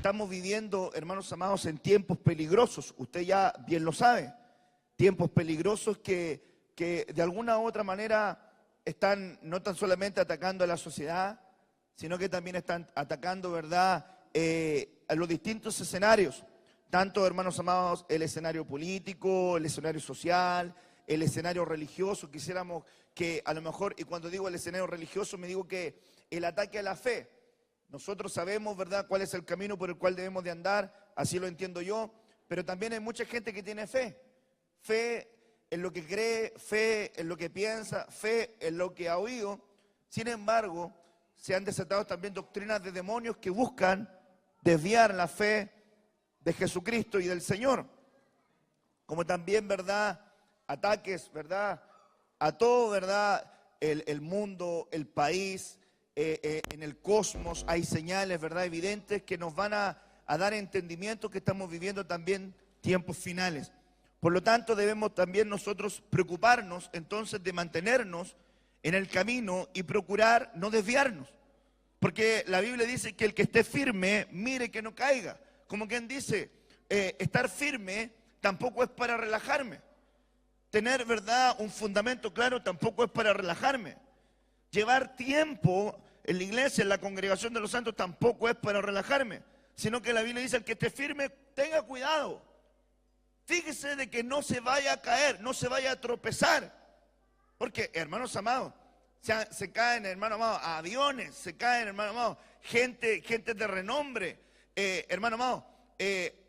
estamos viviendo, hermanos amados, en tiempos peligrosos. Usted ya bien lo sabe. Tiempos peligrosos que de alguna u otra manera están no tan solamente atacando a la sociedad, sino que también están atacando, ¿verdad?, a los distintos escenarios. Tanto, hermanos amados, el escenario político, el escenario social, el escenario religioso. Quisiéramos que a lo mejor, y cuando digo el escenario religioso, me digo que el ataque a la fe. Nosotros sabemos, ¿verdad?, cuál es el camino por el cual debemos de andar, así lo entiendo yo, pero también hay mucha gente que tiene fe. Fe en lo que cree, fe en lo que piensa, fe en lo que ha oído. Sin embargo, se han desatado también doctrinas de demonios que buscan desviar la fe de Jesucristo y del Señor. Como también, ¿verdad?, ataques, ¿verdad?, a todo, ¿verdad?, el mundo, el país, en el cosmos. Hay señales, ¿verdad?, evidentes que nos van a dar entendimiento que estamos viviendo también tiempos finales. Por lo tanto, debemos también nosotros preocuparnos entonces de mantenernos en el camino y procurar no desviarnos. Porque la Biblia dice que el que esté firme, mire que no caiga. Como quien dice, estar firme tampoco es para relajarme. Tener, ¿verdad?, un fundamento claro tampoco es para relajarme. Llevar tiempo en la iglesia, en la congregación de los santos, tampoco es para relajarme. Sino que la Biblia dice, el que esté firme, tenga cuidado. Fíjese de que no se vaya a caer, no se vaya a tropezar. Porque, hermanos amados, se caen, hermanos amados, aviones, se caen, hermanos amados, gente de renombre. Hermanos amados,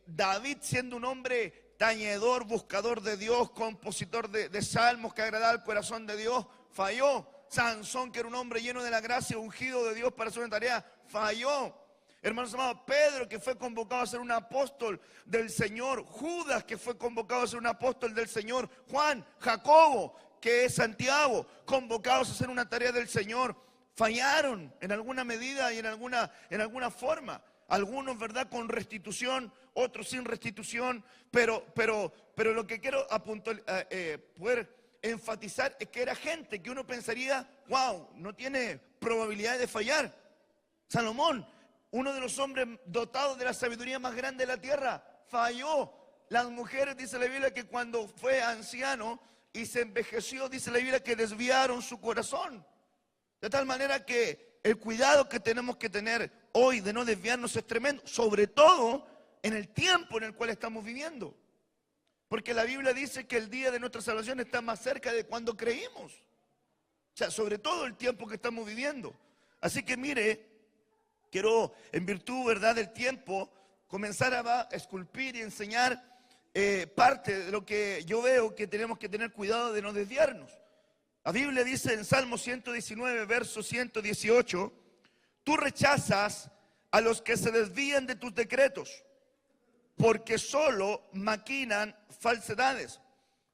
David, siendo un hombre tañedor, buscador de Dios, compositor de salmos que agradaba al corazón de Dios, falló. Sansón, que era un hombre lleno de la gracia, ungido de Dios para hacer una tarea, falló. Hermanos amados, Pedro, que fue convocado a ser un apóstol del Señor, Judas, que fue convocado a ser un apóstol del Señor, Juan, Jacobo, que es Santiago, convocados a hacer una tarea del Señor, fallaron en alguna medida y en alguna forma. Algunos, ¿verdad?, con restitución, otros sin restitución, pero lo que quiero poder enfatizar es que era gente que uno pensaría, wow, no tiene probabilidad de fallar. Salomón, uno de los hombres dotados de la sabiduría más grande de la tierra, falló. Las mujeres, dice la Biblia, que cuando fue anciano y se envejeció, dice la Biblia, que desviaron su corazón. De tal manera que el cuidado que tenemos que tener hoy de no desviarnos es tremendo, sobre todo en el tiempo en el cual estamos viviendo. Porque la Biblia dice que el día de nuestra salvación está más cerca de cuando creímos. O sea, sobre todo el tiempo que estamos viviendo. Así que mire, quiero, en virtud, ¿verdad?, del tiempo, comenzar a esculpir y enseñar parte de lo que yo veo que tenemos que tener cuidado de no desviarnos. La Biblia dice en Salmo 119, verso 118, tú rechazas a los que se desvían de tus decretos, porque solo maquinan falsedades.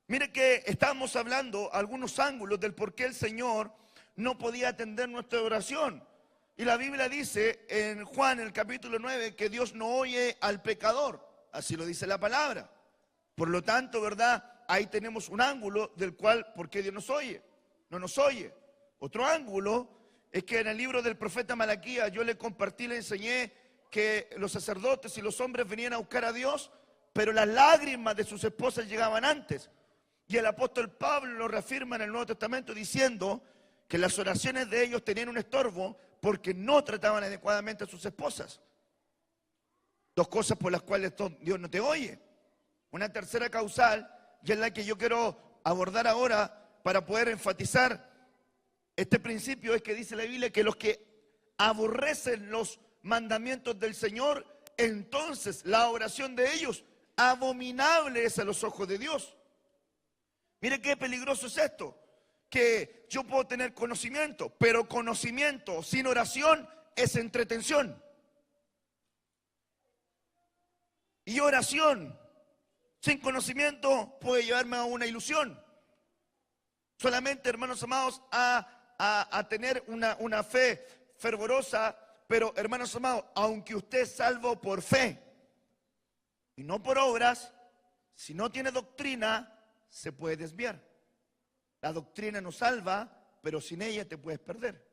Mire que estamos hablando algunos ángulos del por qué el Señor no podía atender nuestra oración. Y la Biblia dice en Juan, en el capítulo 9, que Dios no oye al pecador. Así lo dice la palabra. Por lo tanto, ¿verdad?, ahí tenemos un ángulo del cual, ¿por qué Dios nos oye? No nos oye. Otro ángulo es que en el libro del profeta Malaquías yo le compartí, le enseñé que los sacerdotes y los hombres venían a buscar a Dios, pero las lágrimas de sus esposas llegaban antes. Y el apóstol Pablo lo reafirma en el Nuevo Testamento diciendo que las oraciones de ellos tenían un estorbo porque no trataban adecuadamente a sus esposas. Dos cosas por las cuales Dios no te oye. Una tercera causal, y es la que yo quiero abordar ahora para poder enfatizar este principio, es que dice la Biblia que los que aborrecen los mandamientos del Señor, entonces la oración de ellos abominable es a los ojos de Dios. Mire qué peligroso es esto, que yo puedo tener conocimiento, pero conocimiento sin oración es entretención. Y oración sin conocimiento puede llevarme a una ilusión. Solamente, hermanos amados, a tener una fe fervorosa, pero, hermanos amados, aunque usted es salvo por fe y no por obras, si no tiene doctrina, se puede desviar. La doctrina nos salva, pero sin ella te puedes perder.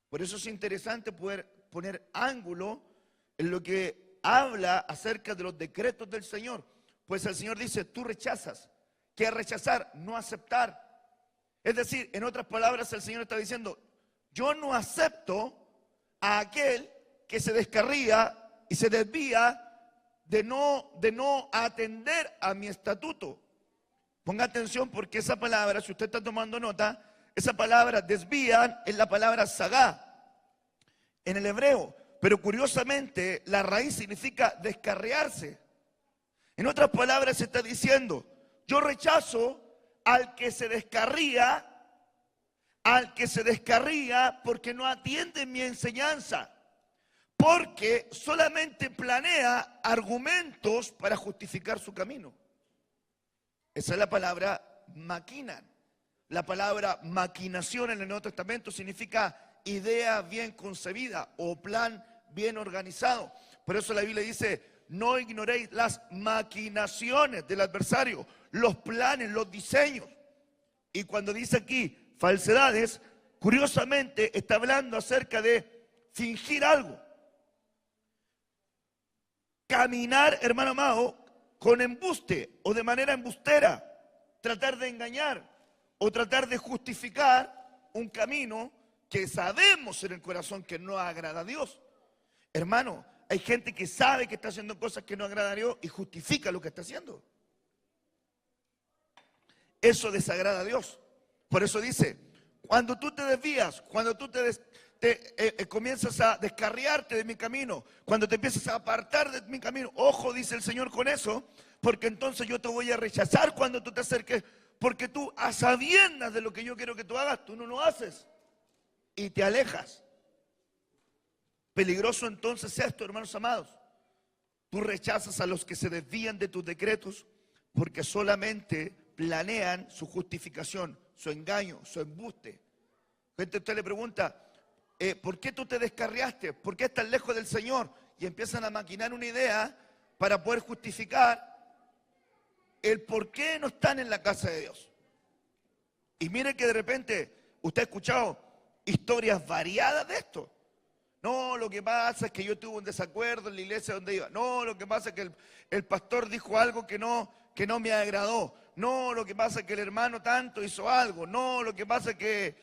Por eso es interesante poder poner ángulo en lo que habla acerca de los decretos del Señor. Pues el Señor dice, tú rechazas. ¿Qué es rechazar? No aceptar. Es decir, en otras palabras, el Señor está diciendo, yo no acepto a aquel que se descarría y se desvía de no atender a mi estatuto. Ponga atención porque esa palabra, si usted está tomando nota, esa palabra desvían es la palabra sagá en el hebreo. Pero curiosamente la raíz significa descarriarse. En otras palabras se está diciendo, yo rechazo al que se descarría porque no atiende mi enseñanza, porque solamente planea argumentos para justificar su camino. Esa es la palabra maquinan. La palabra maquinación en el Nuevo Testamento significa idea bien concebida o plan bien organizado. Por eso la Biblia dice, no ignoréis las maquinaciones del adversario, los planes, los diseños. Y cuando dice aquí falsedades, curiosamente está hablando acerca de fingir algo. Caminar, hermano amado, con embuste o de manera embustera, tratar de engañar o tratar de justificar un camino que sabemos en el corazón que no agrada a Dios. Hermano, hay gente que sabe que está haciendo cosas que no agradan a Dios y justifica lo que está haciendo. Eso desagrada a Dios. Por eso dice, cuando tú te desvías, cuando tú comienzas a descarriarte de mi camino, cuando te empiezas a apartar de mi camino, ojo, dice el Señor con eso, porque entonces yo te voy a rechazar cuando tú te acerques, porque tú a sabiendas de lo que yo quiero que tú hagas, tú no lo haces y te alejas. Peligroso entonces esto, hermanos amados. Tú rechazas a los que se desvían de tus decretos porque solamente planean su justificación, su engaño, su embuste. Gente, usted le pregunta, ¿por qué tú te descarriaste? ¿Por qué estás lejos del Señor? Y empiezan a maquinar una idea para poder justificar el por qué no están en la casa de Dios. Y mire que de repente usted ha escuchado historias variadas de esto. No, lo que pasa es que yo tuve un desacuerdo en la iglesia donde iba. No, lo que pasa es que el pastor dijo algo que no me agradó. No, lo que pasa es que el hermano tanto hizo algo. No, lo que pasa es que...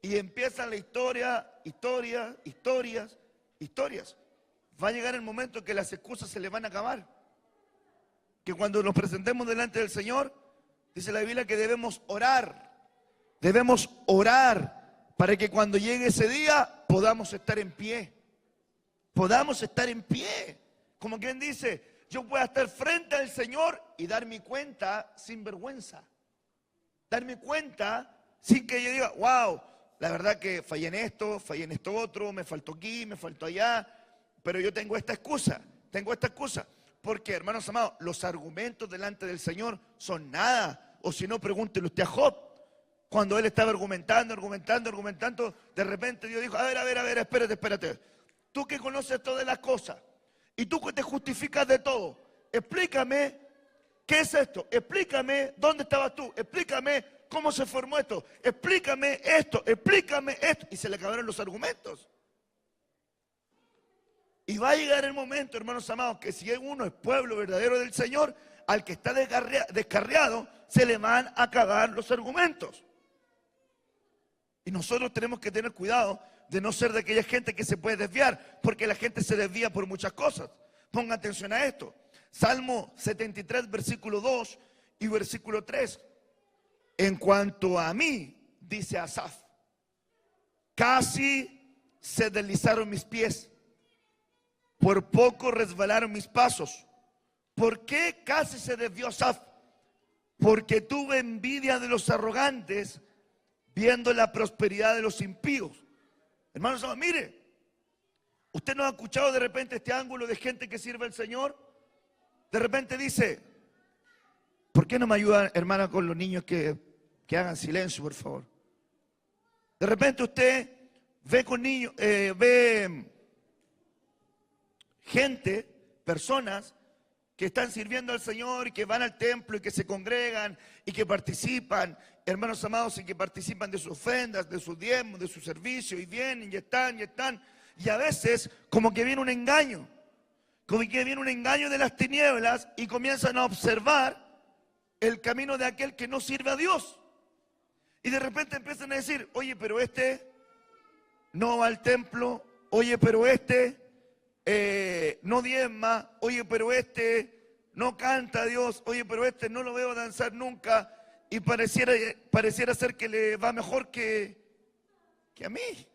Y empiezan la historias. Va a llegar el momento que las excusas se le van a acabar. Que cuando nos presentemos delante del Señor, dice la Biblia que debemos orar. Debemos orar para que cuando llegue ese día podamos estar en pie. Podamos estar en pie. Como quien dice, yo pueda estar frente al Señor y dar mi cuenta sin vergüenza. Dar mi cuenta sin que yo diga, wow, la verdad que fallé en esto otro, me faltó aquí, me faltó allá, pero yo tengo esta excusa. Porque, hermanos amados, los argumentos delante del Señor son nada. O si no, pregúntele usted a Job. Cuando él estaba argumentando, de repente Dios dijo, a ver, espérate. Tú que conoces todas las cosas y tú que te justificas de todo, explícame qué es esto, explícame dónde estabas tú, explícame cómo se formó esto, explícame esto. Y se le acabaron los argumentos. Y va a llegar el momento, hermanos amados, que si uno es pueblo verdadero del Señor, al que está descarriado, se le van a acabar los argumentos. Y nosotros tenemos que tener cuidado de no ser de aquella gente que se puede desviar, porque la gente se desvía por muchas cosas. Ponga atención a esto. Salmo 73, versículo 2 y versículo 3. En cuanto a mí, dice Asaf, casi se deslizaron mis pies, por poco resbalaron mis pasos. ¿Por qué casi se desvió Asaf? Porque tuve envidia de los arrogantes, viendo la prosperidad de los impíos. Hermanos, mire, usted no ha escuchado de repente este ángulo de gente que sirve al Señor. De repente dice, ¿por qué no me ayudan, hermana, con los niños que hagan silencio, por favor? De repente usted ve con niños, ve gente, personas que están sirviendo al Señor y que van al templo y que se congregan y que participan, hermanos amados, y que participan de sus ofrendas, de sus diezmos, de su servicio, y vienen y están, y a veces como que viene un engaño. como que viene un engaño de las tinieblas y comienzan a observar el camino de aquel que no sirve a Dios. Y de repente empiezan a decir, oye, pero este no va al templo, oye, pero este no diezma, oye, pero este no canta a Dios, oye, pero este no lo veo danzar nunca, y pareciera ser que le va mejor que a mí.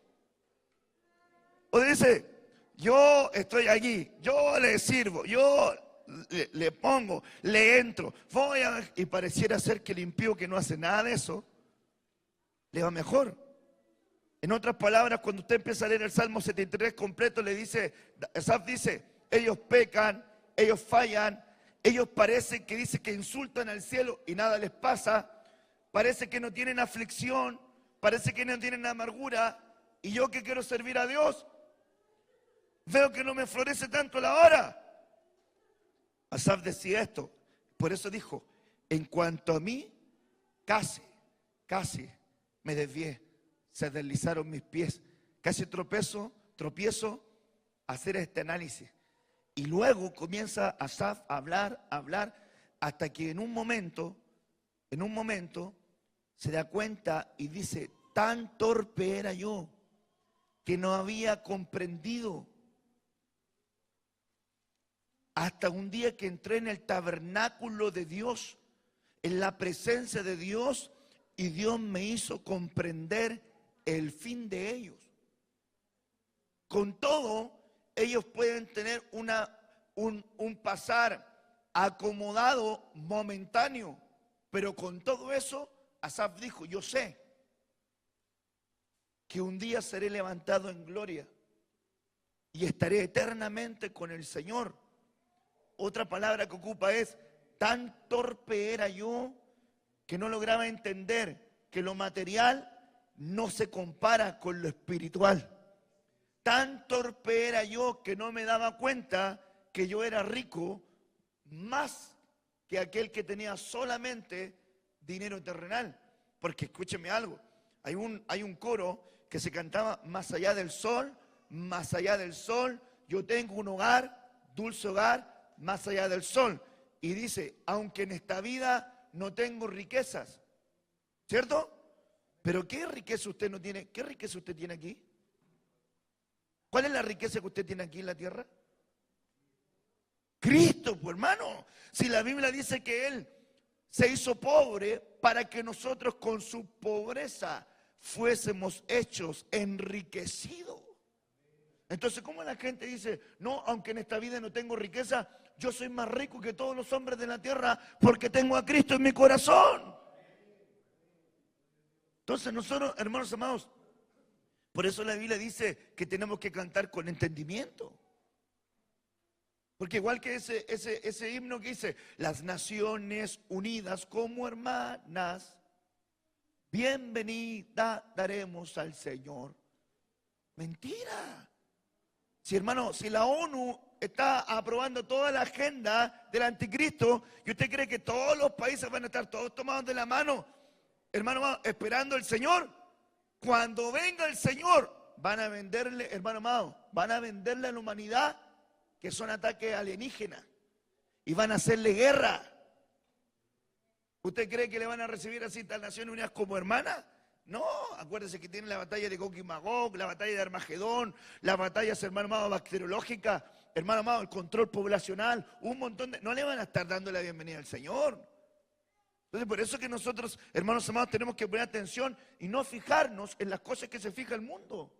O dice, yo estoy allí, yo le sirvo, yo le pongo, le entro, y pareciera ser que el impío que no hace nada de eso, le va mejor. En otras palabras, cuando usted empieza a leer el Salmo 73 completo, Asaf dice, ellos pecan, ellos fallan, ellos parece que dice que insultan al cielo y nada les pasa, parece que no tienen aflicción, parece que no tienen amargura, y yo que quiero servir a Dios, veo que no me florece tanto la hora. Asaf decía esto, por eso dijo, en cuanto a mí, casi me desvié, se deslizaron mis pies, casi tropiezo a hacer este análisis. Y luego comienza Asaf a hablar, hasta que en un momento, se da cuenta y dice, tan torpe era yo, que no había comprendido. Hasta un día que entré en el tabernáculo de Dios, en la presencia de Dios, y Dios me hizo comprender el fin de ellos. Con todo, ellos pueden tener un pasar acomodado, momentáneo, pero con todo eso, Asaf dijo, yo sé que un día seré levantado en gloria y estaré eternamente con el Señor. Otra palabra que ocupa es, tan torpe era yo que no lograba entender que lo material no se compara con lo espiritual. Tan torpe era yo que no me daba cuenta que yo era rico más que aquel que tenía solamente dinero terrenal. Porque escúcheme algo, hay un coro que se cantaba más allá del sol, yo tengo un hogar, dulce hogar, más allá del sol. Y dice, aunque en esta vida no tengo riquezas, ¿cierto? Pero ¿qué riqueza usted no tiene? ¿Qué riqueza usted tiene aquí? ¿Cuál es la riqueza que usted tiene aquí en la tierra? Cristo, pues hermano. Si la Biblia dice que Él se hizo pobre para que nosotros con su pobreza fuésemos hechos enriquecidos. Entonces, ¿cómo la gente dice, no, aunque en esta vida no tengo riqueza, yo soy más rico que todos los hombres de la tierra porque tengo a Cristo en mi corazón? Entonces nosotros, hermanos amados, por eso la Biblia dice que tenemos que cantar con entendimiento. Porque igual que ese himno que dice, las naciones unidas como hermanas, bienvenida daremos al Señor. Mentira. Si hermano, si la ONU está aprobando toda la agenda del anticristo y usted cree que todos los países van a estar todos tomados de la mano, hermano, esperando al Señor, cuando venga el Señor, van a venderle, hermano amado, van a venderle a la humanidad que son ataques alienígenas y van a hacerle guerra. ¿Usted cree que le van a recibir así a las Naciones Unidas como hermana? No, acuérdese que tienen la batalla de Gog y Magog, la batalla de Armagedón, las batallas, hermano amado, bacteriológicas, hermano amado, el control poblacional, un montón de... No le van a estar dando la bienvenida al Señor. Entonces, por eso que nosotros, hermanos amados, tenemos que poner atención y no fijarnos en las cosas que se fija el mundo.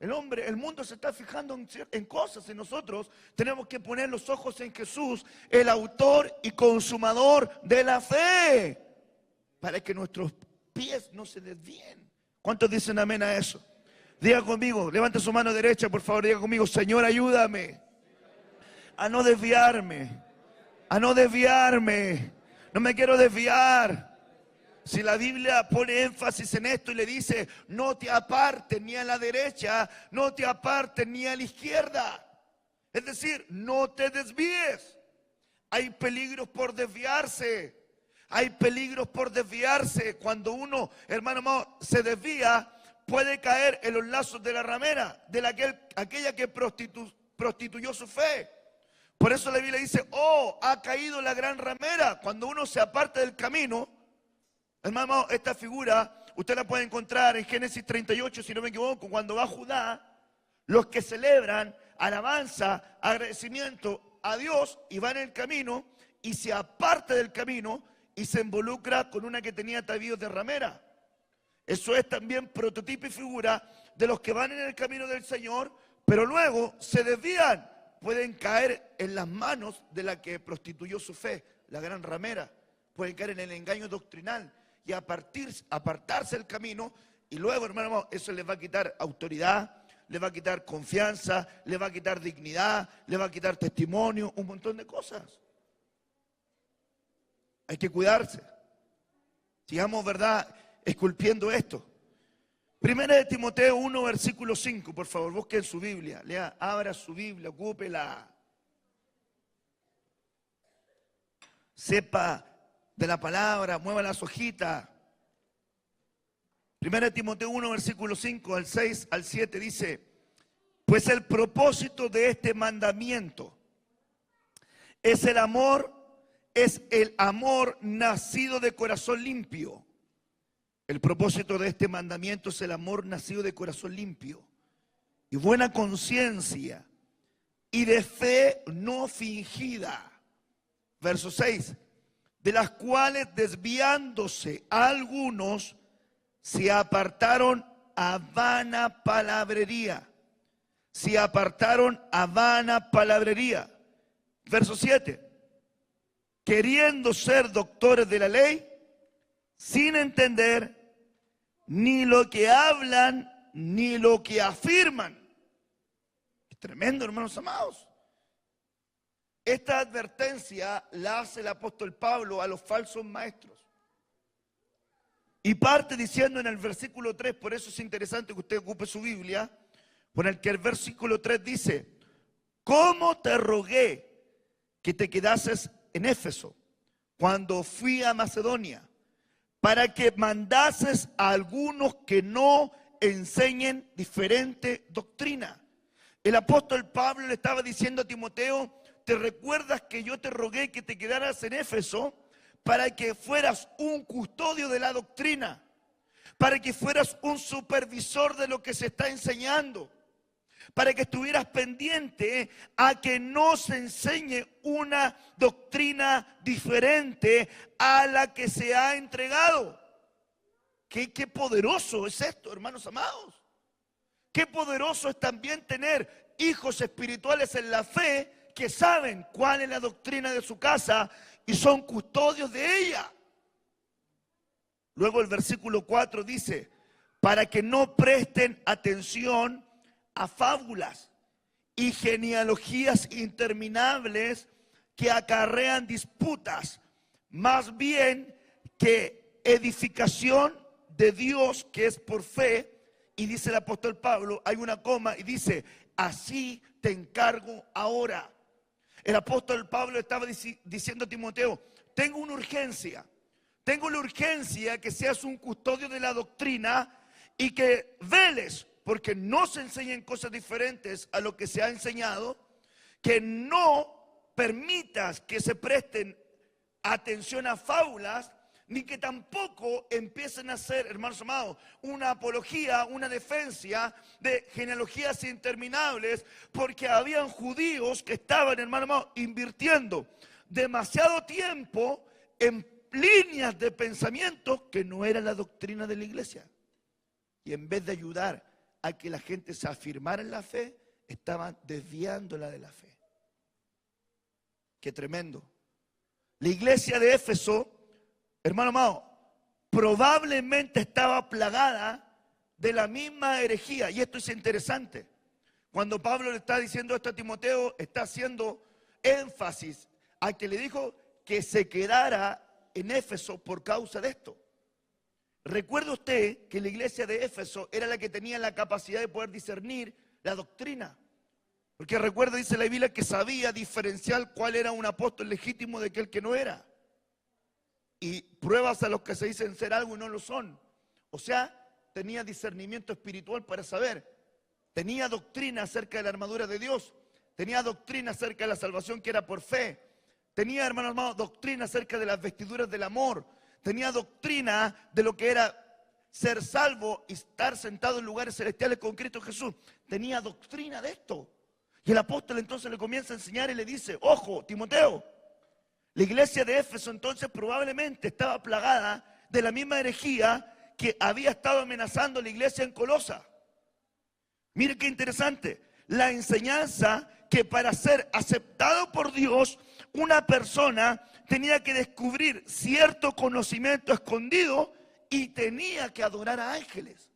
El mundo se está fijando en cosas, y nosotros tenemos que poner los ojos en Jesús, el autor y consumador de la fe, para que nuestros pies no se desvíen. ¿Cuántos dicen amén a eso? Diga conmigo, levante su mano derecha, por favor, diga conmigo, Señor, ayúdame a no desviarme, no me quiero desviar. Si la Biblia pone énfasis en esto y le dice, no te apartes ni a la derecha, no te apartes ni a la izquierda. Es decir, no te desvíes. Hay peligros por desviarse. Hay peligros por desviarse. Cuando uno, hermano amado, se desvía, puede caer en los lazos de la ramera, de aquella que prostituyó su fe. Por eso la Biblia dice, oh, ha caído la gran ramera. Cuando uno se aparta del camino, hermano, esta figura usted la puede encontrar en Génesis 38, si no me equivoco, cuando va Judá, los que celebran alabanza, agradecimiento a Dios y van en el camino y se aparta del camino y se involucra con una que tenía atavíos de ramera. Eso es también prototipo y figura de los que van en el camino del Señor, pero luego se desvían. Pueden caer en las manos de la que prostituyó su fe, la gran ramera. Pueden caer en el engaño doctrinal y apartarse del camino. Y luego, hermano, eso les va a quitar autoridad, les va a quitar confianza, les va a quitar dignidad, les va a quitar testimonio, un montón de cosas. Hay que cuidarse. Sigamos, ¿verdad?, esculpiendo esto. Primera de Timoteo 1, versículo 5, por favor, busquen su Biblia, lea, abra su Biblia, ocúpela. Sepa de la palabra, mueva las hojitas. Primera de Timoteo 1, versículo 5, al 6, al 7 dice, pues el propósito de este mandamiento es el amor nacido de corazón limpio. El propósito de este mandamiento es el amor nacido de corazón limpio y buena conciencia y de fe no fingida. Verso 6, de las cuales desviándose algunos se apartaron a vana palabrería. Se apartaron a vana palabrería. Verso 7, queriendo ser doctores de la ley, sin entender ni lo que hablan, ni lo que afirman. Es tremendo, hermanos amados. Esta advertencia la hace el apóstol Pablo a los falsos maestros. Y parte diciendo en el versículo 3, por eso es interesante que usted ocupe su Biblia, por el que el versículo 3 dice, ¿cómo te rogué que te quedases en Éfeso cuando fui a Macedonia? Para que mandases a algunos que no enseñen diferente doctrina. El apóstol Pablo le estaba diciendo a Timoteo, ¿te recuerdas que yo te rogué que te quedaras en Éfeso para que fueras un custodio de la doctrina? Para que fueras un supervisor de lo que se está enseñando. Para que estuvieras pendiente a que no se enseñe una doctrina diferente a la que se ha entregado. Qué poderoso es esto, hermanos amados. Qué poderoso es también tener hijos espirituales en la fe que saben cuál es la doctrina de su casa y son custodios de ella. Luego el versículo 4 dice, para que no presten atención a fábulas y genealogías interminables que acarrean disputas, más bien que edificación de Dios que es por fe. Y dice el apóstol Pablo, hay una coma y dice, así te encargo ahora. El apóstol Pablo estaba diciendo a Timoteo, tengo una urgencia que seas un custodio de la doctrina y que veles porque no se enseñen cosas diferentes a lo que se ha enseñado, que no permitas que se presten atención a fábulas, ni que tampoco empiecen a hacer, hermanos amados, una apología, una defensa de genealogías interminables, porque habían judíos que estaban, hermanos amados, invirtiendo demasiado tiempo en líneas de pensamiento que no era la doctrina de la iglesia. Y en vez de ayudar a que la gente se afirmara en la fe, estaban desviándola de la fe. Qué tremendo. La iglesia de Éfeso, hermano amado, probablemente estaba plagada de la misma herejía. Y esto es interesante. Cuando Pablo le está diciendo esto a Timoteo, está haciendo énfasis a que le dijo que se quedara en Éfeso por causa de esto. Recuerde usted que la iglesia de Éfeso era la que tenía la capacidad de poder discernir la doctrina. Porque recuerda, dice la Biblia, que sabía diferenciar cuál era un apóstol legítimo de aquel que no era. Y pruebas a los que se dicen ser algo y no lo son. O sea, tenía discernimiento espiritual para saber. Tenía doctrina acerca de la armadura de Dios. tenía doctrina acerca de la salvación que era por fe, tenía, hermanos amados, doctrina acerca de las vestiduras del amor, tenía doctrina de lo que era ser salvo y estar sentado en lugares celestiales con Cristo Jesús. Tenía doctrina de esto. Y el apóstol entonces le comienza a enseñar y le dice: ojo, Timoteo, la iglesia de Éfeso entonces probablemente estaba plagada de la misma herejía que había estado amenazando la iglesia en Colosa. Mire qué interesante, la enseñanza que para ser aceptado por Dios, una persona tenía que descubrir cierto conocimiento escondido y tenía que adorar a ángeles.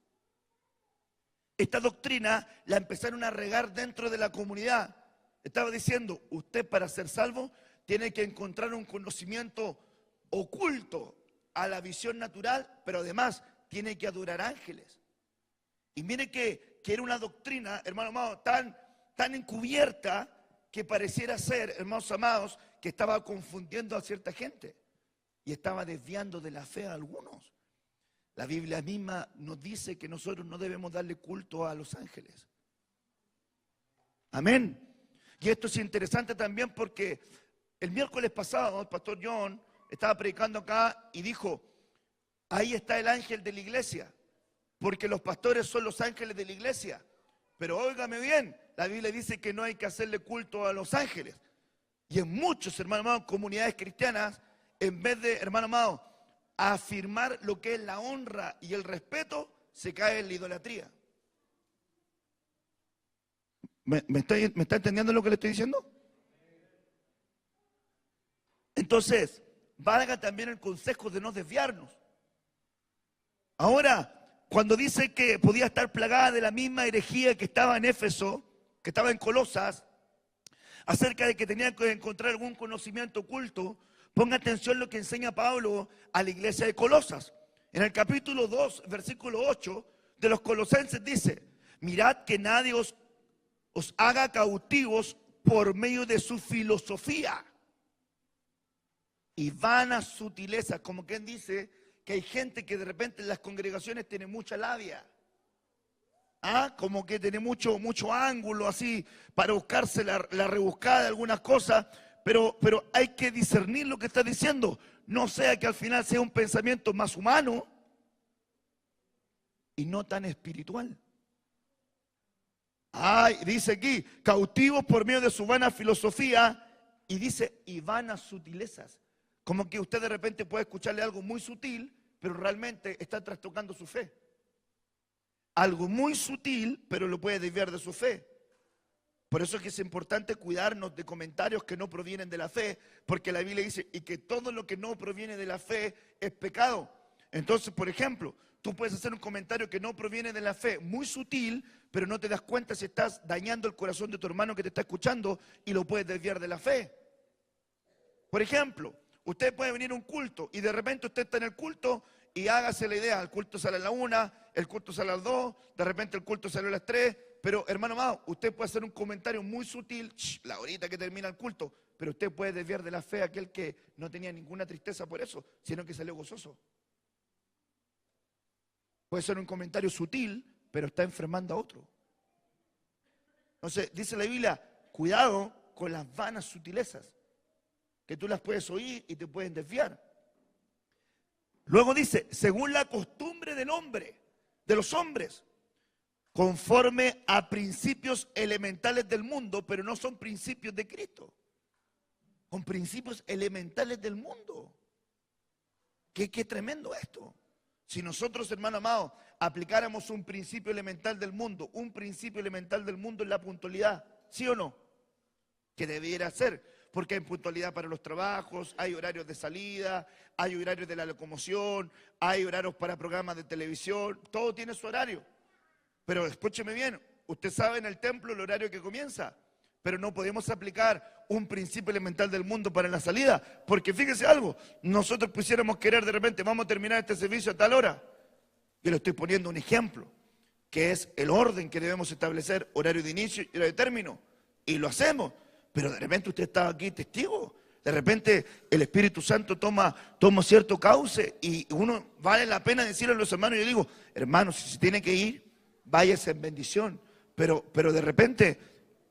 Esta doctrina la empezaron a regar dentro de la comunidad. Estaba diciendo: usted, para ser salvo, tiene que encontrar un conocimiento oculto a la visión natural, pero además tiene que adorar ángeles. Y mire que era una doctrina, hermano amado, tan encubierta que pareciera ser, hermanos amados, que estaba confundiendo a cierta gente y estaba desviando de la fe a algunos. La Biblia misma nos dice que nosotros no debemos darle culto a los ángeles. Amén. Y esto es interesante también porque el miércoles pasado el pastor John estaba predicando acá y dijo: ahí está el ángel de la iglesia, porque los pastores son los ángeles de la iglesia. Pero óigame bien, la Biblia dice que no hay que hacerle culto a los ángeles. Y en muchos, hermanos amados, comunidades cristianas, en vez de, hermano amado, afirmar lo que es la honra y el respeto, se cae en la idolatría. ¿Me está entendiendo lo que le estoy diciendo? Entonces, valga también el consejo de no desviarnos. Ahora, cuando dice que podía estar plagada de la misma herejía que estaba en Éfeso, que estaba en Colosas, acerca de que tenía que encontrar algún conocimiento oculto, ponga atención lo que enseña Pablo a la iglesia de Colosas. En el capítulo 2, versículo 8 de los Colosenses dice: mirad que nadie os haga cautivos por medio de su filosofía y vanas sutilezas. Como quien dice que hay gente que de repente en las congregaciones tiene mucha labia. Como que tiene mucho ángulo así para buscarse la rebuscada de algunas cosas. Pero hay que discernir lo que está diciendo. No sea que al final sea un pensamiento más humano y no tan espiritual. Dice aquí: cautivos por medio de su vana filosofía, y dice: y vanas sutilezas. Como que usted de repente puede escucharle algo muy sutil, pero realmente está trastocando su fe. Algo muy sutil, pero lo puede desviar de su fe. Por eso es que es importante cuidarnos de comentarios que no provienen de la fe, porque la Biblia dice: y que todo lo que no proviene de la fe es pecado. Entonces, por ejemplo, tú puedes hacer un comentario que no proviene de la fe, muy sutil, pero no te das cuenta si estás dañando el corazón de tu hermano que te está escuchando y lo puedes desviar de la fe. Por ejemplo, usted puede venir a un culto y de repente usted está en el culto y hágase la idea: el culto sale a la 1, el culto sale a las 2, de repente el culto sale a las 3. Pero, hermano amado, usted puede hacer un comentario muy sutil, la horita que termina el culto, pero usted puede desviar de la fe a aquel que no tenía ninguna tristeza por eso, sino que salió gozoso. Puede ser un comentario sutil, pero está enfermando a otro. Entonces, dice la Biblia: cuidado con las vanas sutilezas, que tú las puedes oír y te pueden desviar. Luego dice: según la costumbre del hombre, de los hombres, conforme a principios elementales del mundo, pero no son principios de Cristo. Con principios elementales del mundo. Qué tremendo esto. Si nosotros, hermano amado, aplicáramos un principio elemental del mundo, un principio elemental del mundo es la puntualidad, ¿sí o no? Que debiera ser, porque hay puntualidad para los trabajos, hay horarios de salida, hay horarios de la locomoción, hay horarios para programas de televisión, todo tiene su horario. Pero escúcheme bien, usted sabe en el templo el horario que comienza, pero no podemos aplicar un principio elemental del mundo para la salida, porque fíjese algo, nosotros pusiéramos querer de repente: vamos a terminar este servicio a tal hora. Yo le estoy poniendo un ejemplo, que es el orden que debemos establecer: horario de inicio y horario de término, y lo hacemos. Pero de repente usted está aquí testigo, de repente el Espíritu Santo toma cierto cauce y uno vale la pena decirle a los hermanos: yo digo, hermanos, si se tiene que ir, váyase en bendición, pero de repente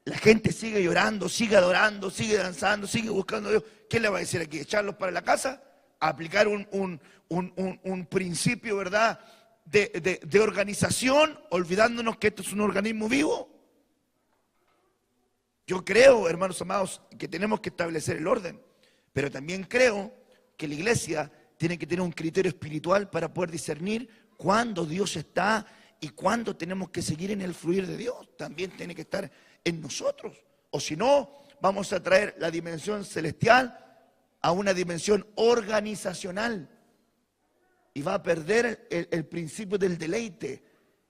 la gente sigue llorando, sigue adorando, sigue danzando, sigue buscando a Dios. ¿Qué le va a decir aquí? ¿Echarlos para la casa? ¿Aplicar un principio, verdad, de organización, olvidándonos que esto es un organismo vivo? Yo creo, hermanos amados, que tenemos que establecer el orden, pero también creo que la iglesia tiene que tener un criterio espiritual para poder discernir cuándo Dios está y cuándo tenemos que seguir en el fluir de Dios. También tiene que estar en nosotros. O si no, vamos a traer la dimensión celestial a una dimensión organizacional y va a perder el principio del deleite,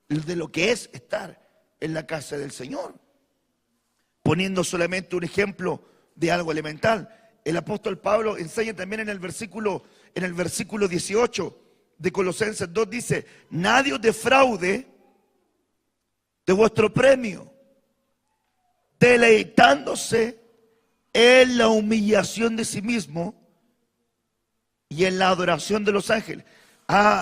de lo que es estar en la casa del Señor. Poniendo solamente un ejemplo de algo elemental, el apóstol Pablo enseña también en el versículo 18 de Colosenses 2, dice: nadie os defraude de vuestro premio, deleitándose en la humillación de sí mismo y en la adoración de los ángeles.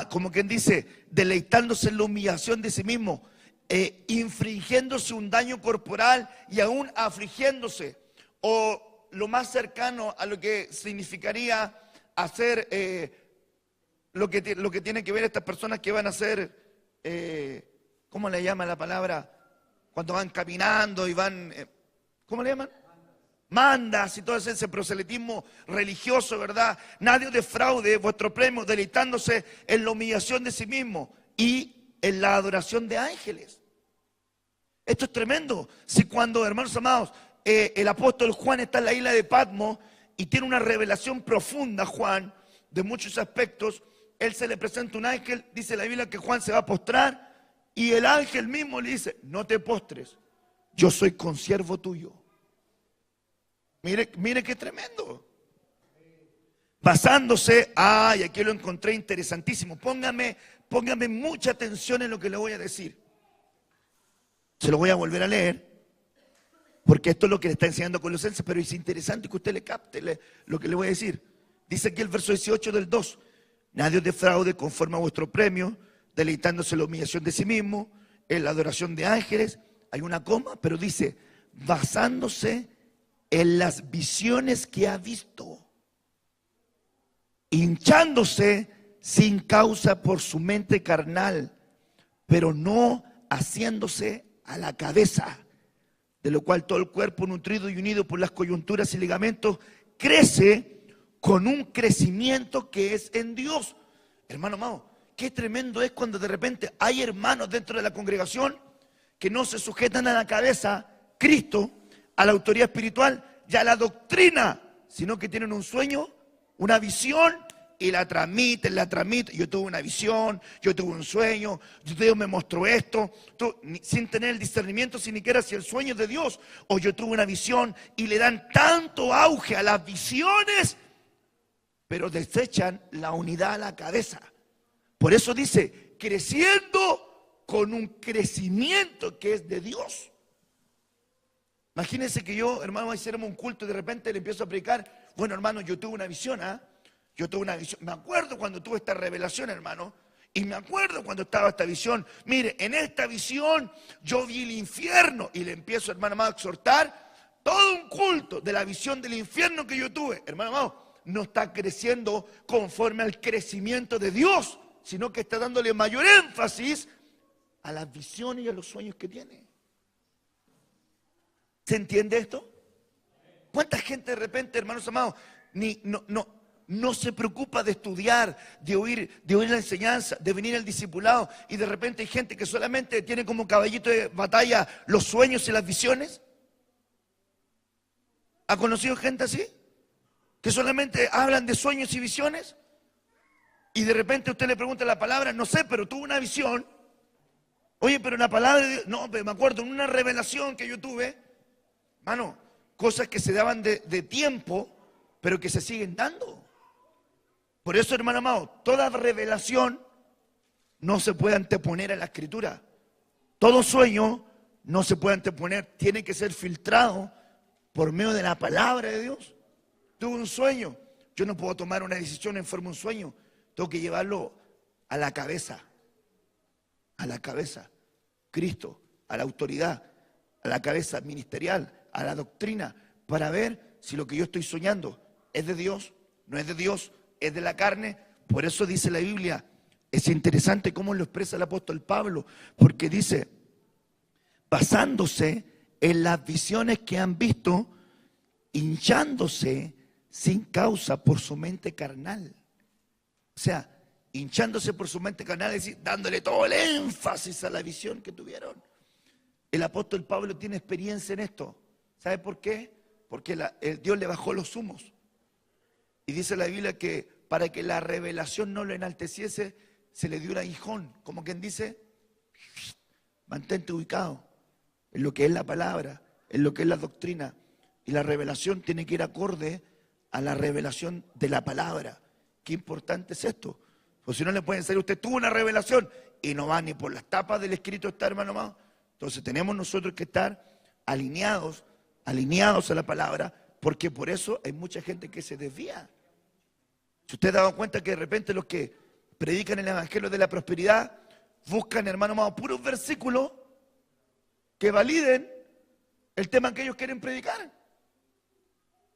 Como quien dice, deleitándose en la humillación de sí mismo, infringiéndose un daño corporal y aún afligiéndose, o lo más cercano a lo que significaría hacer lo que tiene que ver estas personas que van a hacer, ¿cómo le llama la palabra? Cuando van caminando y van, ¿cómo le llaman? Mandas y todo ese proselitismo religioso, ¿verdad? Nadie os defraude vuestro premio, deleitándose en la humillación de sí mismo y en la adoración de ángeles. Esto es tremendo. Si cuando, hermanos amados, el apóstol Juan está en la isla de Patmos y tiene una revelación profunda, Juan, de muchos aspectos, él se le presenta un ángel, dice la Biblia que Juan se va a postrar y el ángel mismo le dice: no te postres, yo soy consiervo tuyo. Mire qué tremendo. Basándose, y aquí lo encontré interesantísimo. Póngame mucha atención en lo que le voy a decir. Se lo voy a volver a leer, porque esto es lo que le está enseñando a Colosenses, pero es interesante que usted le capte lo que le voy a decir. Dice aquí el verso 18 del 2: nadie os defraude conforme a vuestro premio, deleitándose en la humillación de sí mismo, en la adoración de ángeles. Hay una coma, pero dice: basándose en las visiones que ha visto, hinchándose sin causa por su mente carnal, pero no haciéndose a la cabeza, de lo cual todo el cuerpo, nutrido y unido por las coyunturas y ligamentos, crece con un crecimiento que es en Dios. Hermano amado, qué tremendo es cuando de repente hay hermanos dentro de la congregación que no se sujetan a la cabeza, Cristo, a la autoridad espiritual y a la doctrina, sino que tienen un sueño, una visión y la transmiten. Yo tuve una visión, yo tuve un sueño, Dios me mostró esto, sin tener el discernimiento sin siquiera si el sueño es de Dios, o yo tuve una visión, y le dan tanto auge a las visiones, pero desechan la unidad a la cabeza. Por eso dice, creciendo con un crecimiento que es de Dios. Imagínense que yo, hermano, hiciéramos un culto y de repente le empiezo a predicar: bueno, hermano, yo tuve una visión, yo tuve una visión. Me acuerdo cuando tuve esta revelación, hermano, y me acuerdo cuando estaba esta visión. Mire, en esta visión yo vi el infierno, y le empiezo, hermano amado, a exhortar todo un culto de la visión del infierno que yo tuve. Hermano amado, no está creciendo conforme al crecimiento de Dios, sino que está dándole mayor énfasis a las visiones y a los sueños que tiene. ¿Se entiende esto? ¿Cuánta gente de repente, hermanos amados, no se preocupa de estudiar, de oír la enseñanza, de venir al discipulado, y de repente hay gente que solamente tiene como caballito de batalla los sueños y las visiones? ¿Ha conocido gente así? Que solamente hablan de sueños y visiones, y de repente usted le pregunta la palabra: no sé, pero tuve una visión. Oye, pero la palabra de Dios, no, pero me acuerdo en una revelación que yo tuve. Hermano, cosas que se daban de tiempo, pero que se siguen dando. Por eso, hermano amado, toda revelación no se puede anteponer a la Escritura. Todo sueño no se puede anteponer, tiene que ser filtrado por medio de la palabra de Dios. Tuve un sueño, yo no puedo tomar una decisión en forma de un sueño, tengo que llevarlo a la cabeza, Cristo, a la autoridad. a la cabeza ministerial, a la doctrina, para ver si lo que yo estoy soñando es de Dios, no es de Dios, es de la carne. Por eso dice la Biblia, es interesante cómo lo expresa el apóstol Pablo, porque dice, basándose en las visiones que han visto, hinchándose sin causa por su mente carnal. O sea, hinchándose por su mente carnal, es decir, dándole todo el énfasis a la visión que tuvieron. El apóstol Pablo tiene experiencia en esto. ¿Sabe por qué? Porque Dios le bajó los humos. Y dice la Biblia que para que la revelación no lo enalteciese, se le dio un aguijón. Como quien dice, mantente ubicado en lo que es la palabra, en lo que es la doctrina. Y la revelación tiene que ir acorde a la revelación de la palabra. Qué importante es esto. Pues si no le pueden decir, usted tuvo una revelación y no va ni por las tapas del escrito, está, hermano amado. Entonces tenemos nosotros que estar alineados a la palabra, porque por eso hay mucha gente que se desvía. Si usted ha dado cuenta que de repente los que predican el evangelio de la prosperidad buscan, hermano amado, puros versículos que validen el tema que ellos quieren predicar.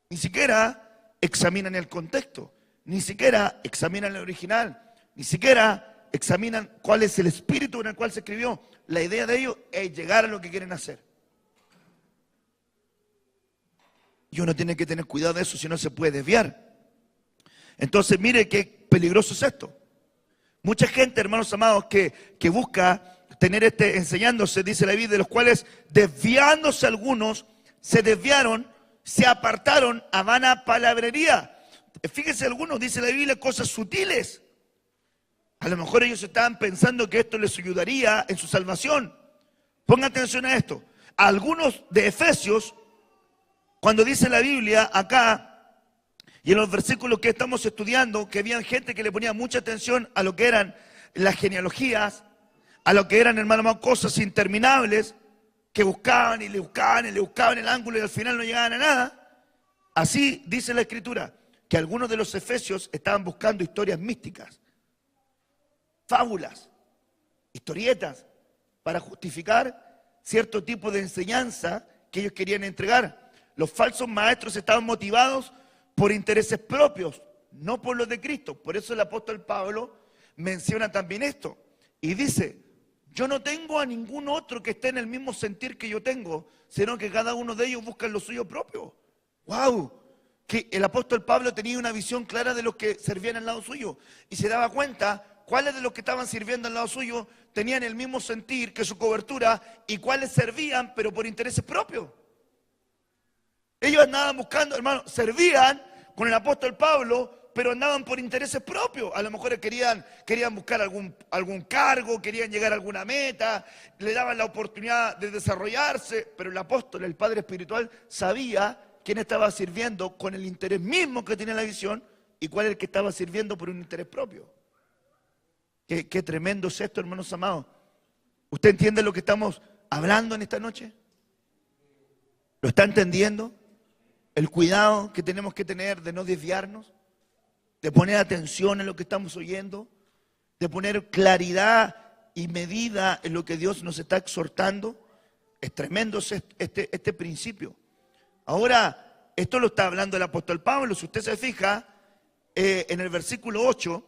Ni siquiera examinan el contexto, ni siquiera examinan el original, ni siquiera examinan cuál es el espíritu en el cual se escribió. La idea de ellos es llegar a lo que quieren hacer. Y uno tiene que tener cuidado de eso, si no se puede desviar. Entonces, mire qué peligroso es esto. Mucha gente, hermanos amados, que busca tener enseñándose, dice la Biblia, de los cuales desviándose algunos, se desviaron, se apartaron a vana palabrería. Fíjense, algunos, dice la Biblia, cosas sutiles. A lo mejor ellos estaban pensando que esto les ayudaría en su salvación. Pongan atención a esto. Algunos de Efesios, cuando dice la Biblia acá, y en los versículos que estamos estudiando, que había gente que le ponía mucha atención a lo que eran las genealogías, a lo que eran, hermano, cosas interminables, que buscaban y le buscaban y le buscaban el ángulo y al final no llegaban a nada. Así dice la Escritura, que algunos de los efesios estaban buscando historias místicas, fábulas, historietas, para justificar cierto tipo de enseñanza que ellos querían entregar. Los falsos maestros estaban motivados por intereses propios, no por los de Cristo. Por eso el apóstol Pablo menciona también esto. Y dice, yo no tengo a ningún otro que esté en el mismo sentir que yo tengo, sino que cada uno de ellos busca lo suyo propio. ¡Wow! Que el apóstol Pablo tenía una visión clara de los que servían al lado suyo. Y se daba cuenta cuáles de los que estaban sirviendo al lado suyo tenían el mismo sentir que su cobertura y cuáles servían, pero por intereses propios. Ellos andaban buscando, hermano, servían con el apóstol Pablo, pero andaban por intereses propios. A lo mejor querían buscar algún cargo, querían llegar a alguna meta, le daban la oportunidad de desarrollarse, pero el apóstol, el padre espiritual, sabía quién estaba sirviendo con el interés mismo que tenía la visión y cuál es el que estaba sirviendo por un interés propio. Qué tremendo es esto, hermanos amados. ¿Usted entiende lo que estamos hablando en esta noche? ¿Lo está entendiendo? El cuidado que tenemos que tener de no desviarnos, de poner atención en lo que estamos oyendo, de poner claridad y medida en lo que Dios nos está exhortando. Es tremendo este principio. Ahora, esto lo está hablando el apóstol Pablo. Si usted se fija, en el versículo 8,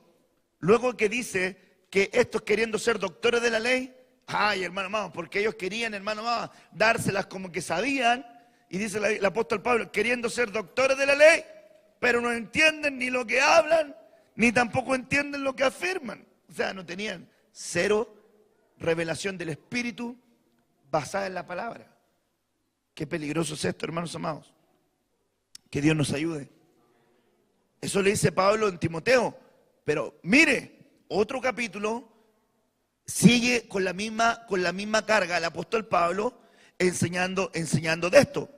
luego que dice que estos queriendo ser doctores de la ley, ay, hermano amado, porque ellos querían, hermano amado, dárselas como que sabían. Y dice el apóstol Pablo, queriendo ser doctores de la ley, pero no entienden ni lo que hablan, ni tampoco entienden lo que afirman. O sea, no tenían cero revelación del Espíritu basada en la palabra. Qué peligroso es esto, hermanos amados. Que Dios nos ayude. Eso le dice Pablo en Timoteo. Pero mire, otro capítulo sigue con la misma carga el apóstol Pablo enseñando de esto.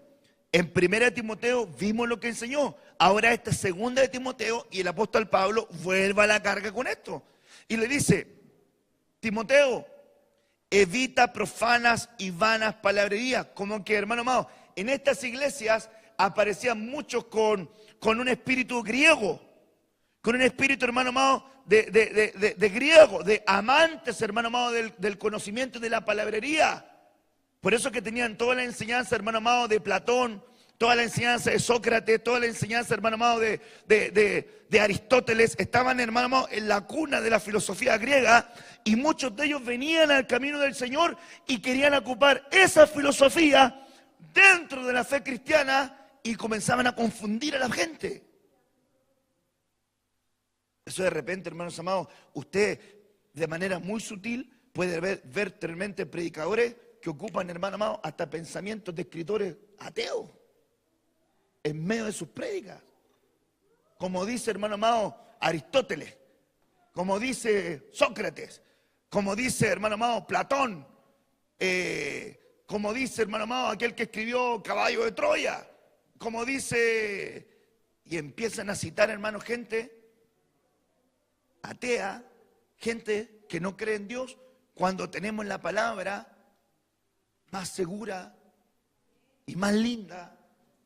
En 1 Timoteo vimos lo que enseñó. Ahora esta es 2 Timoteo y el apóstol Pablo vuelve a la carga con esto. Y le dice, Timoteo, evita profanas y vanas palabrerías. Como que, hermano amado, en estas iglesias aparecían muchos con un espíritu griego. Con un espíritu, hermano amado, de griego, de amantes, hermano amado, del conocimiento de la palabrería. Por eso que tenían toda la enseñanza, hermano amado, de Platón, toda la enseñanza de Sócrates, toda la enseñanza, hermano amado, de Aristóteles. Estaban, hermano amado, en la cuna de la filosofía griega, y muchos de ellos venían al camino del Señor y querían ocupar esa filosofía dentro de la fe cristiana y comenzaban a confundir a la gente. Eso de repente, hermanos amados, usted de manera muy sutil puede ver tremendos predicadores que ocupan, hermano amado, hasta pensamientos de escritores ateos en medio de sus prédicas. Como dice, hermano amado, Aristóteles, como dice Sócrates, como dice, hermano amado, Platón, como dice, hermano amado, aquel que escribió Caballo de Troya, como dice, y empiezan a citar, hermano, gente atea, gente que no cree en Dios, cuando tenemos la palabra más segura y más linda,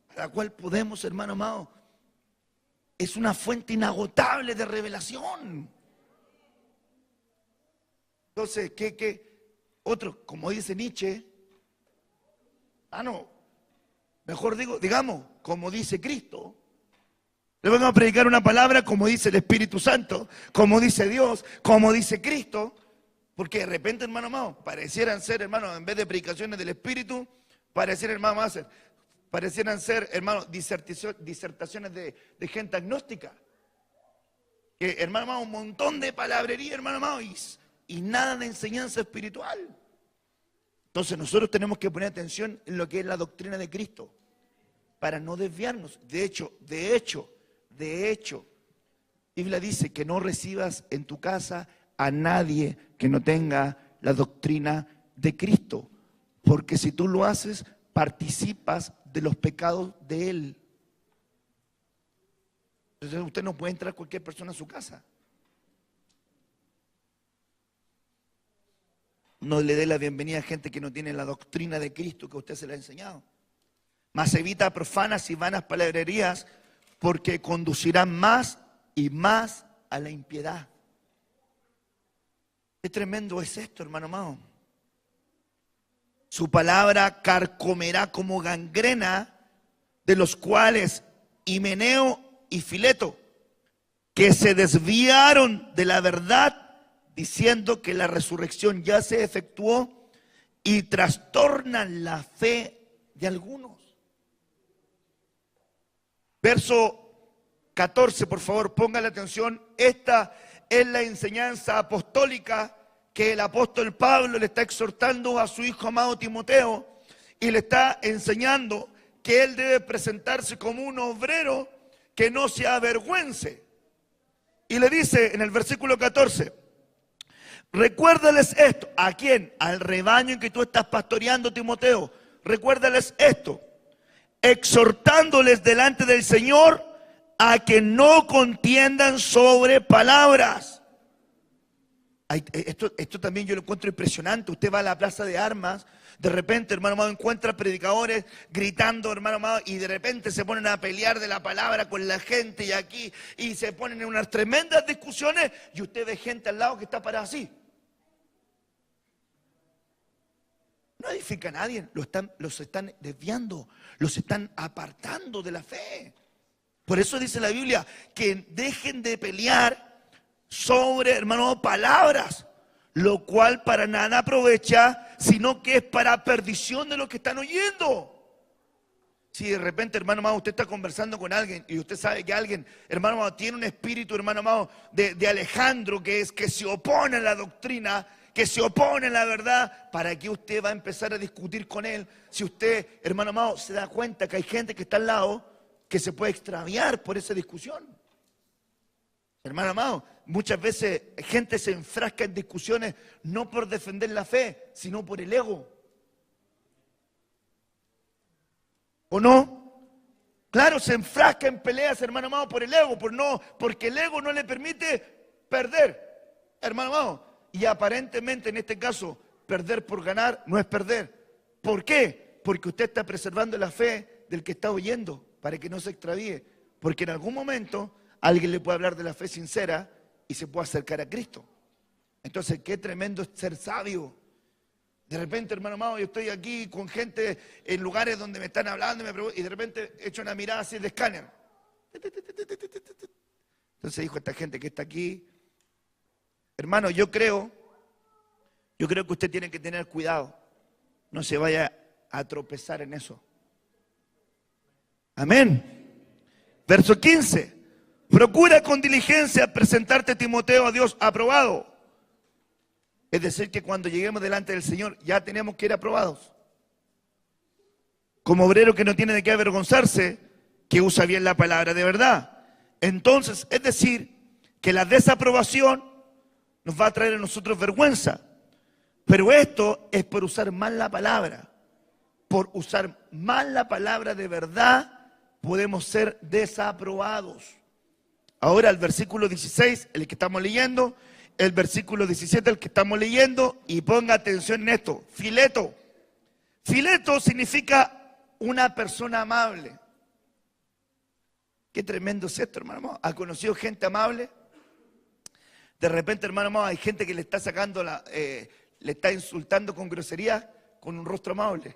a la cual podemos, hermano amado, es una fuente inagotable de revelación. Entonces, otro, como dice Nietzsche, mejor digamos, como dice Cristo. Le vamos a predicar una palabra como dice el Espíritu Santo, como dice Dios, como dice Cristo, porque de repente, hermano amado, parecieran ser, hermano, en vez de predicaciones del Espíritu, parecieran ser, hermano, disertaciones de gente agnóstica. Que, hermano amado, un montón de palabrería, hermano amado, y nada de enseñanza espiritual. Entonces nosotros tenemos que poner atención en lo que es la doctrina de Cristo, para no desviarnos. De hecho, Biblia dice que no recibas en tu casa a nadie que no tenga la doctrina de Cristo, porque si tú lo haces, participas de los pecados de Él. Entonces usted no puede entrar cualquier persona a su casa. No le dé la bienvenida a gente que no tiene la doctrina de Cristo que usted se le ha enseñado. Mas evita profanas y vanas palabrerías, porque conducirán más y más a la impiedad. Qué tremendo es esto, hermano amado. Su palabra carcomerá como gangrena, de los cuales Himeneo y Fileto, que se desviaron de la verdad, diciendo que la resurrección ya se efectuó, y trastornan la fe de algunos. Verso 14, por favor, póngale atención. Esta es la enseñanza apostólica que el apóstol Pablo le está exhortando a su hijo amado Timoteo, y le está enseñando que él debe presentarse como un obrero que no se avergüence. Y le dice en el versículo 14, recuérdales esto. ¿A quién? Al rebaño en que tú estás pastoreando, Timoteo. Recuérdales esto, exhortándoles delante del Señor a que no contiendan sobre palabras. Esto también yo lo encuentro impresionante. Usted va a la plaza de armas, de repente, hermano amado, encuentra predicadores gritando, hermano amado, y de repente se ponen a pelear de la palabra con la gente y aquí, y se ponen en unas tremendas discusiones, y usted ve gente al lado que está parada así. No edifica a nadie, los están desviando, los están apartando de la fe. Por eso dice la Biblia que dejen de pelear sobre, hermano, palabras, lo cual para nada aprovecha, sino que es para perdición de los que están oyendo. Si de repente, hermano amado, usted está conversando con alguien y usted sabe que alguien, hermano amado, tiene un espíritu, hermano amado, de Alejandro, que se opone a la doctrina, que se opone a la verdad, ¿para qué usted va a empezar a discutir con él? Si usted, hermano amado, se da cuenta que hay gente que está al lado que se puede extraviar por esa discusión. Hermano amado, muchas veces gente se enfrasca en discusiones no por defender la fe, sino por el ego. ¿O no? Claro, se enfrasca en peleas, hermano amado, por el ego, porque el ego no le permite perder, hermano amado. Y aparentemente en este caso, perder por ganar no es perder. ¿Por qué? Porque usted está preservando la fe del que está oyendo, para que no se extravíe. Porque en algún momento alguien le puede hablar de la fe sincera y se puede acercar a Cristo. Entonces, qué tremendo es ser sabio. De repente, hermano amado, yo estoy aquí con gente en lugares donde me están hablando y de repente echo una mirada así de escáner. Entonces dijo esta gente que está aquí, hermano, yo creo que usted tiene que tener cuidado. No se vaya a tropezar en eso. Amén. Verso 15. Procura con diligencia presentarte, Timoteo, a Dios aprobado. Es decir, que cuando lleguemos delante del Señor ya tenemos que ir aprobados. Como obrero que no tiene de qué avergonzarse, que usa bien la palabra de verdad. Entonces, es decir, que la desaprobación nos va a traer a nosotros vergüenza. Pero esto es por usar mal la palabra. Por usar mal la palabra de verdad, podemos ser desaprobados. Ahora el versículo 16, el que estamos leyendo, el versículo 17, el que estamos leyendo, y ponga atención en esto. Fileto. Fileto significa una persona amable. Qué tremendo es esto, hermano. ¿Ha conocido gente amable? De repente, hermano, hay gente que le está sacando le está insultando con grosería, con un rostro amable.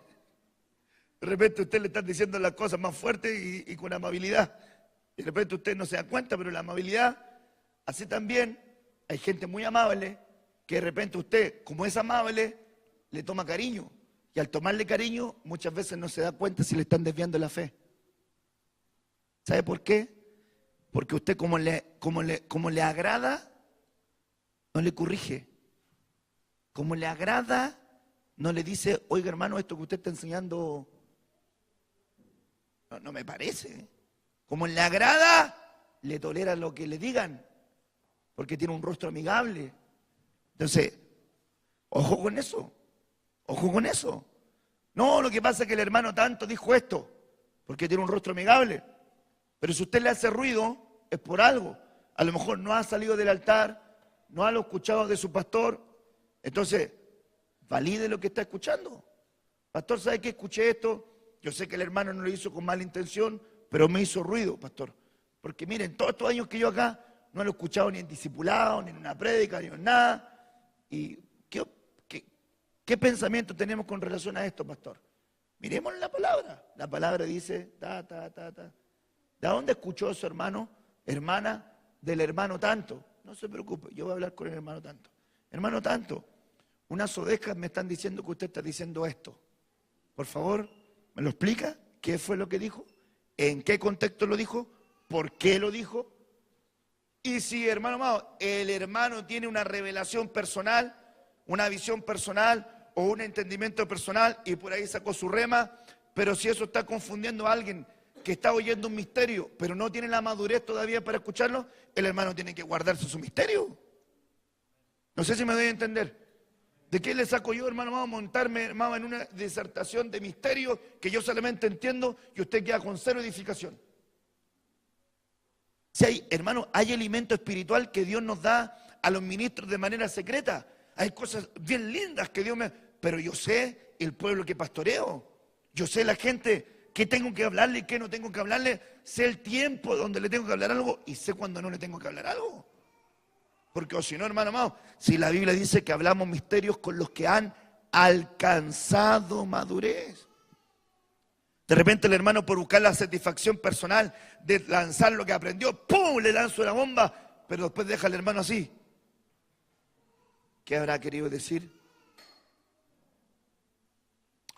De repente usted le está diciendo las cosas más fuertes y con amabilidad. De repente usted no se da cuenta, pero la amabilidad, así también, hay gente muy amable que de repente usted, como es amable, le toma cariño. Y al tomarle cariño, muchas veces no se da cuenta si le están desviando la fe. ¿Sabe por qué? Porque usted como le agrada, no le corrige. Como le agrada, no le dice, oiga hermano, esto que usted está enseñando no me parece. Como le agrada, le tolera lo que le digan, porque tiene un rostro amigable. Entonces, ojo con eso, ojo con eso. No, lo que pasa es que el hermano tanto dijo esto, porque tiene un rostro amigable. Pero si usted le hace ruido, es por algo. A lo mejor no ha salido del altar, no ha lo escuchado de su pastor. Entonces, valide lo que está escuchando. Pastor, ¿sabe qué? Escuché esto. Yo sé que el hermano no lo hizo con mala intención, pero me hizo ruido, pastor. Porque miren, todos estos años que yo acá, no lo he escuchado ni en discipulado, ni en una prédica, ni en nada. ¿Y qué pensamiento tenemos con relación a esto, pastor? Miremos la palabra. La palabra dice, ¿De dónde escuchó eso, hermano? Hermana, del hermano tanto. No se preocupe, yo voy a hablar con el hermano tanto. Hermano tanto, unas ovejas me están diciendo que usted está diciendo esto. Por favor, ¿me lo explica? ¿Qué fue lo que dijo? ¿En qué contexto lo dijo? ¿Por qué lo dijo? Y si, hermano amado, el hermano tiene una revelación personal, una visión personal o un entendimiento personal y por ahí sacó su rema, pero si eso está confundiendo a alguien que está oyendo un misterio, pero no tiene la madurez todavía para escucharlo, el hermano tiene que guardarse su misterio. No sé si me doy a entender. ¿De qué le saco yo, hermano, a montarme, hermano, en una disertación de misterio que yo solamente entiendo y usted queda con cero edificación? Si hay, hermano, hay alimento espiritual que Dios nos da a los ministros de manera secreta. Hay cosas bien lindas que Dios me... Pero yo sé el pueblo que pastoreo. Yo sé la gente que tengo que hablarle y que no tengo que hablarle. Sé el tiempo donde le tengo que hablar algo y sé cuando no le tengo que hablar algo. Porque o si no, hermano amado, si la Biblia dice que hablamos misterios con los que han alcanzado madurez. De repente el hermano, por buscar la satisfacción personal de lanzar lo que aprendió, ¡pum!, le lanza una bomba, pero después deja al hermano así. ¿Qué habrá querido decir?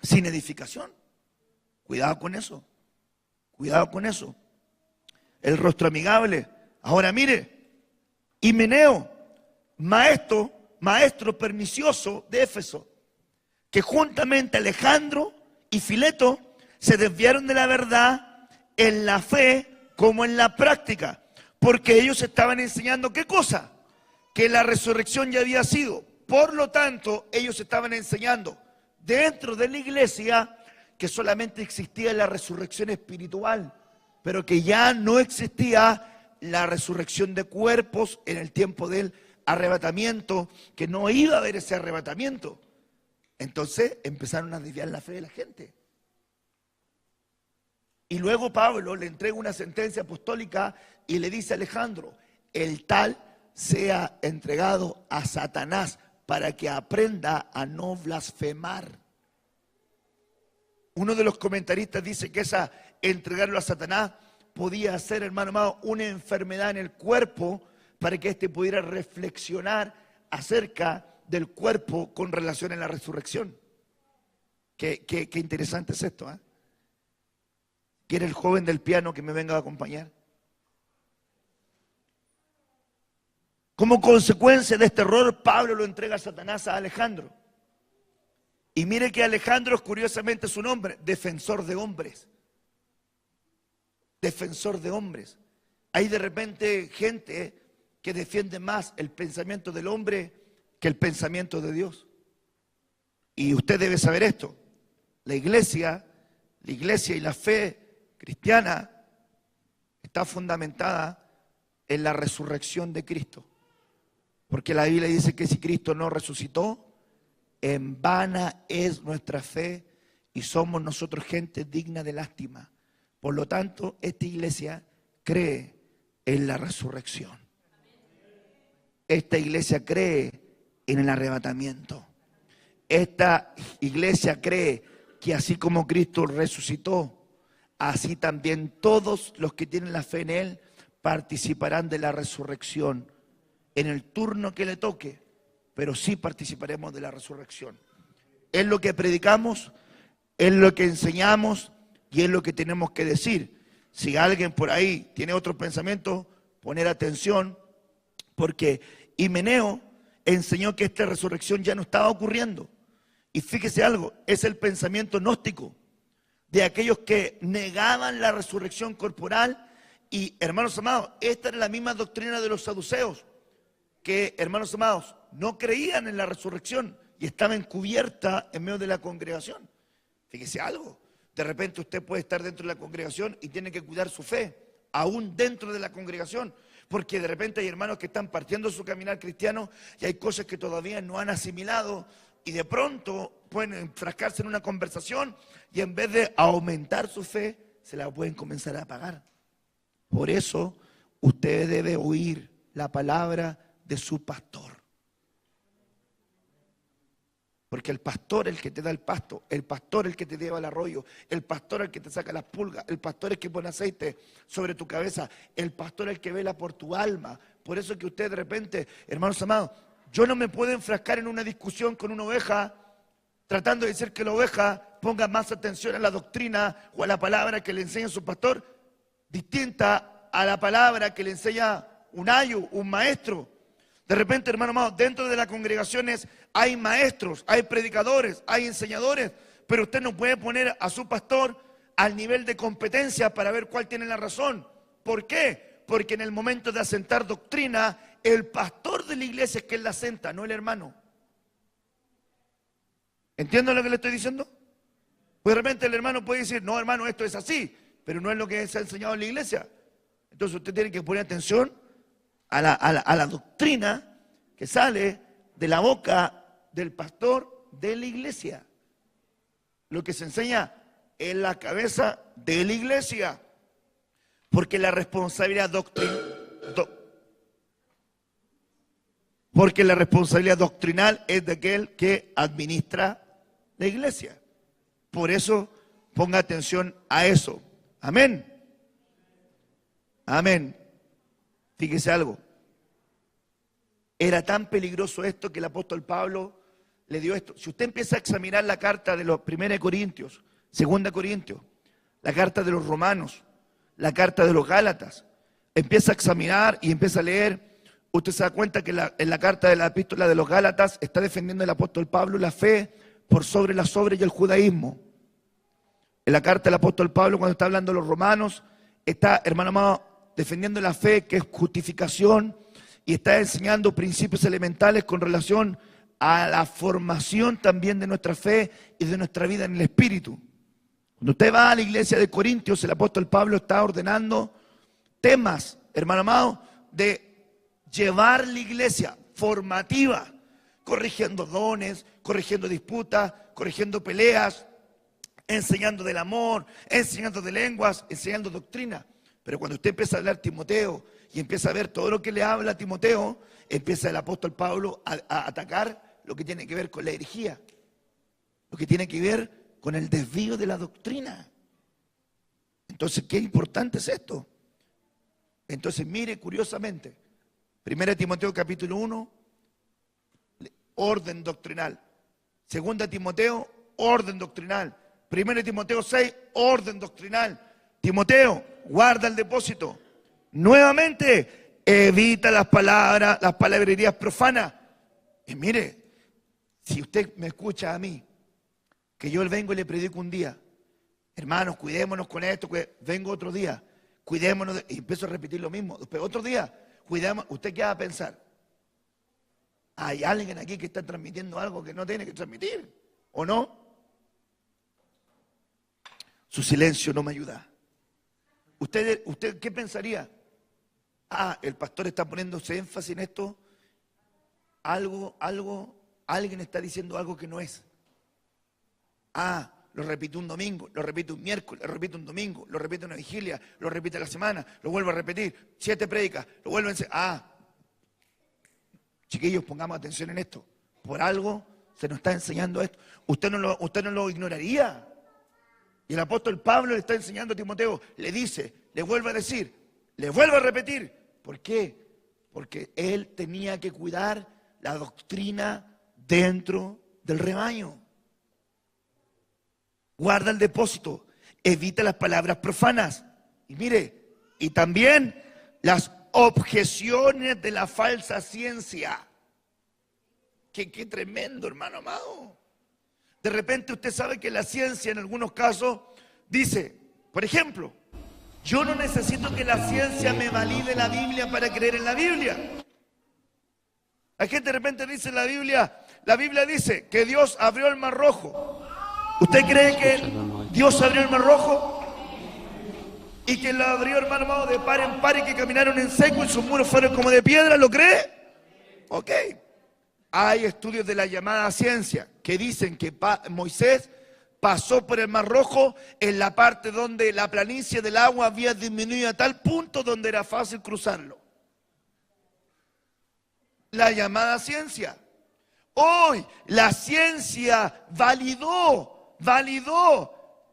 Sin edificación. Cuidado con eso. Cuidado con eso. El rostro amigable. Ahora mire, Himeneo, maestro pernicioso de Éfeso, que juntamente Alejandro y Fileto se desviaron de la verdad en la fe como en la práctica, porque ellos estaban enseñando ¿qué cosa? Que la resurrección ya había sido. Por lo tanto, ellos estaban enseñando dentro de la iglesia que solamente existía la resurrección espiritual, pero que ya no existía la resurrección de cuerpos en el tiempo del arrebatamiento, que no iba a haber ese arrebatamiento. Entonces empezaron a desviar la fe de la gente. Y luego Pablo le entrega una sentencia apostólica y le dice a Alejandro, el tal sea entregado a Satanás para que aprenda a no blasfemar. Uno de los comentaristas dice que entregarlo a Satanás podía ser, hermano amado, una enfermedad en el cuerpo para que éste pudiera reflexionar acerca del cuerpo con relación a la resurrección. Qué interesante es esto, ¿eh? ¿Quiere el joven del piano que me venga a acompañar? Como consecuencia de este error, Pablo lo entrega a Satanás a Alejandro. Y mire que Alejandro es curiosamente su nombre, defensor de hombres. Defensor de hombres. Hay de repente gente que defiende más el pensamiento del hombre que el pensamiento de Dios. Y usted debe saber esto. La iglesia y la fe cristiana está fundamentada en la resurrección de Cristo. Porque la Biblia dice que si Cristo no resucitó, en vana es nuestra fe y somos nosotros gente digna de lástima. Por lo tanto, esta iglesia cree en la resurrección. Esta iglesia cree en el arrebatamiento. Esta iglesia cree que así como Cristo resucitó, así también todos los que tienen la fe en Él participarán de la resurrección en el turno que le toque, pero sí participaremos de la resurrección. Es lo que predicamos, es lo que enseñamos y es lo que tenemos que decir. Si alguien por ahí tiene otro pensamiento, poner atención, porque Himeneo enseñó que esta resurrección ya no estaba ocurriendo. Y fíjese algo, es el pensamiento gnóstico de aquellos que negaban la resurrección corporal. Y hermanos amados, esta era la misma doctrina de los saduceos, que hermanos amados, no creían en la resurrección y estaba encubierta en medio de la congregación. Fíjese algo, de repente usted puede estar dentro de la congregación y tiene que cuidar su fe, aún dentro de la congregación, porque de repente hay hermanos que están partiendo su caminar cristiano y hay cosas que todavía no han asimilado y de pronto pueden enfrascarse en una conversación y en vez de aumentar su fe, se la pueden comenzar a apagar. Por eso usted debe oír la palabra de su pastor. Porque el pastor es el que te da el pasto, el pastor es el que te lleva al arroyo, el pastor es el que te saca las pulgas, el pastor es el que pone aceite sobre tu cabeza, el pastor es el que vela por tu alma. Por eso que usted de repente, hermanos amados, yo no me puedo enfrascar en una discusión con una oveja tratando de decir que la oveja ponga más atención a la doctrina o a la palabra que le enseña su pastor, distinta a la palabra que le enseña un ayo, un maestro. De repente, hermano amado, dentro de las congregaciones hay maestros, hay predicadores, hay enseñadores, pero usted no puede poner a su pastor al nivel de competencia para ver cuál tiene la razón. ¿Por qué? Porque en el momento de asentar doctrina, el pastor de la iglesia es quien la asenta, no el hermano. ¿Entienden lo que le estoy diciendo? Pues de repente el hermano puede decir, no hermano, esto es así, pero no es lo que se ha enseñado en la iglesia. Entonces usted tiene que poner atención a la doctrina que sale de la boca del pastor de la iglesia. Lo que se enseña en la cabeza de la iglesia. Porque la responsabilidad doctrinal es de aquel que administra la iglesia. Por eso ponga atención a eso. Amén. Amén. Fíjese algo. Era tan peligroso esto que el apóstol Pablo le dio esto. Si usted empieza a examinar la carta de los 1 Corintios, 2 Corintios, la carta de los Romanos, la carta de los Gálatas, empieza a examinar y empieza a leer, usted se da cuenta que en la carta de la epístola de los Gálatas está defendiendo el apóstol Pablo la fe por sobre las obras y el judaísmo. En la carta del apóstol Pablo, cuando está hablando de los romanos, está, hermano amado, defendiendo la fe, que es justificación, y está enseñando principios elementales con relación a la formación también de nuestra fe y de nuestra vida en el Espíritu. Cuando usted va a la iglesia de Corintios, el apóstol Pablo está ordenando temas, hermano amado, de llevar la iglesia formativa, corrigiendo dones, corrigiendo disputas, corrigiendo peleas, enseñando del amor, enseñando de lenguas, enseñando doctrina. Pero cuando usted empieza a hablar Timoteo y empieza a ver todo lo que le habla a Timoteo, empieza el apóstol Pablo a atacar lo que tiene que ver con la herejía, lo que tiene que ver con el desvío de la doctrina. Entonces, qué importante es esto. Entonces, mire curiosamente, 1 Timoteo capítulo 1, orden doctrinal. 2 Timoteo, orden doctrinal. 1 Timoteo 6, orden doctrinal. Timoteo, guarda el depósito. Nuevamente, evita las palabrerías profanas. Y mire, si usted me escucha a mí, que yo vengo y le predico un día, hermanos, cuidémonos con esto, vengo otro día, cuidémonos, y empiezo a repetir lo mismo. Después otro día, cuidemos, ¿usted qué va a pensar? ¿Hay alguien aquí que está transmitiendo algo que no tiene que transmitir? ¿O no? Su silencio no me ayuda. ¿Usted qué pensaría? El pastor está poniéndose énfasis en esto. Alguien está diciendo algo que no es. Lo repito un domingo, lo repito un miércoles, lo repito un domingo, lo repito una vigilia, lo repito a la semana, lo vuelvo a repetir, 7 prédicas, lo vuelvo a decir. Chiquillos, pongamos atención en esto. Por algo se nos está enseñando esto. Usted no lo ignoraría. Y el apóstol Pablo le está enseñando a Timoteo, le dice, le vuelve a decir, le vuelve a repetir. ¿Por qué? Porque él tenía que cuidar la doctrina dentro del rebaño. Guarda el depósito, evita las palabras profanas. Y mire, y también las objeciones de la falsa ciencia. Qué tremendo, hermano amado. De repente usted sabe que la ciencia en algunos casos dice, por ejemplo, yo no necesito que la ciencia me valide la Biblia para creer en la Biblia. Hay gente de repente dice en la Biblia dice que Dios abrió el mar rojo. ¿Usted cree que Dios abrió el mar rojo? Y que lo abrió, hermano amado, de par en par y que caminaron en seco y sus muros fueron como de piedra, ¿lo cree? Ok. Hay estudios de la llamada ciencia que dicen que Moisés pasó por el Mar Rojo en la parte donde la planicie del agua había disminuido a tal punto donde era fácil cruzarlo. La llamada ciencia. Hoy la ciencia validó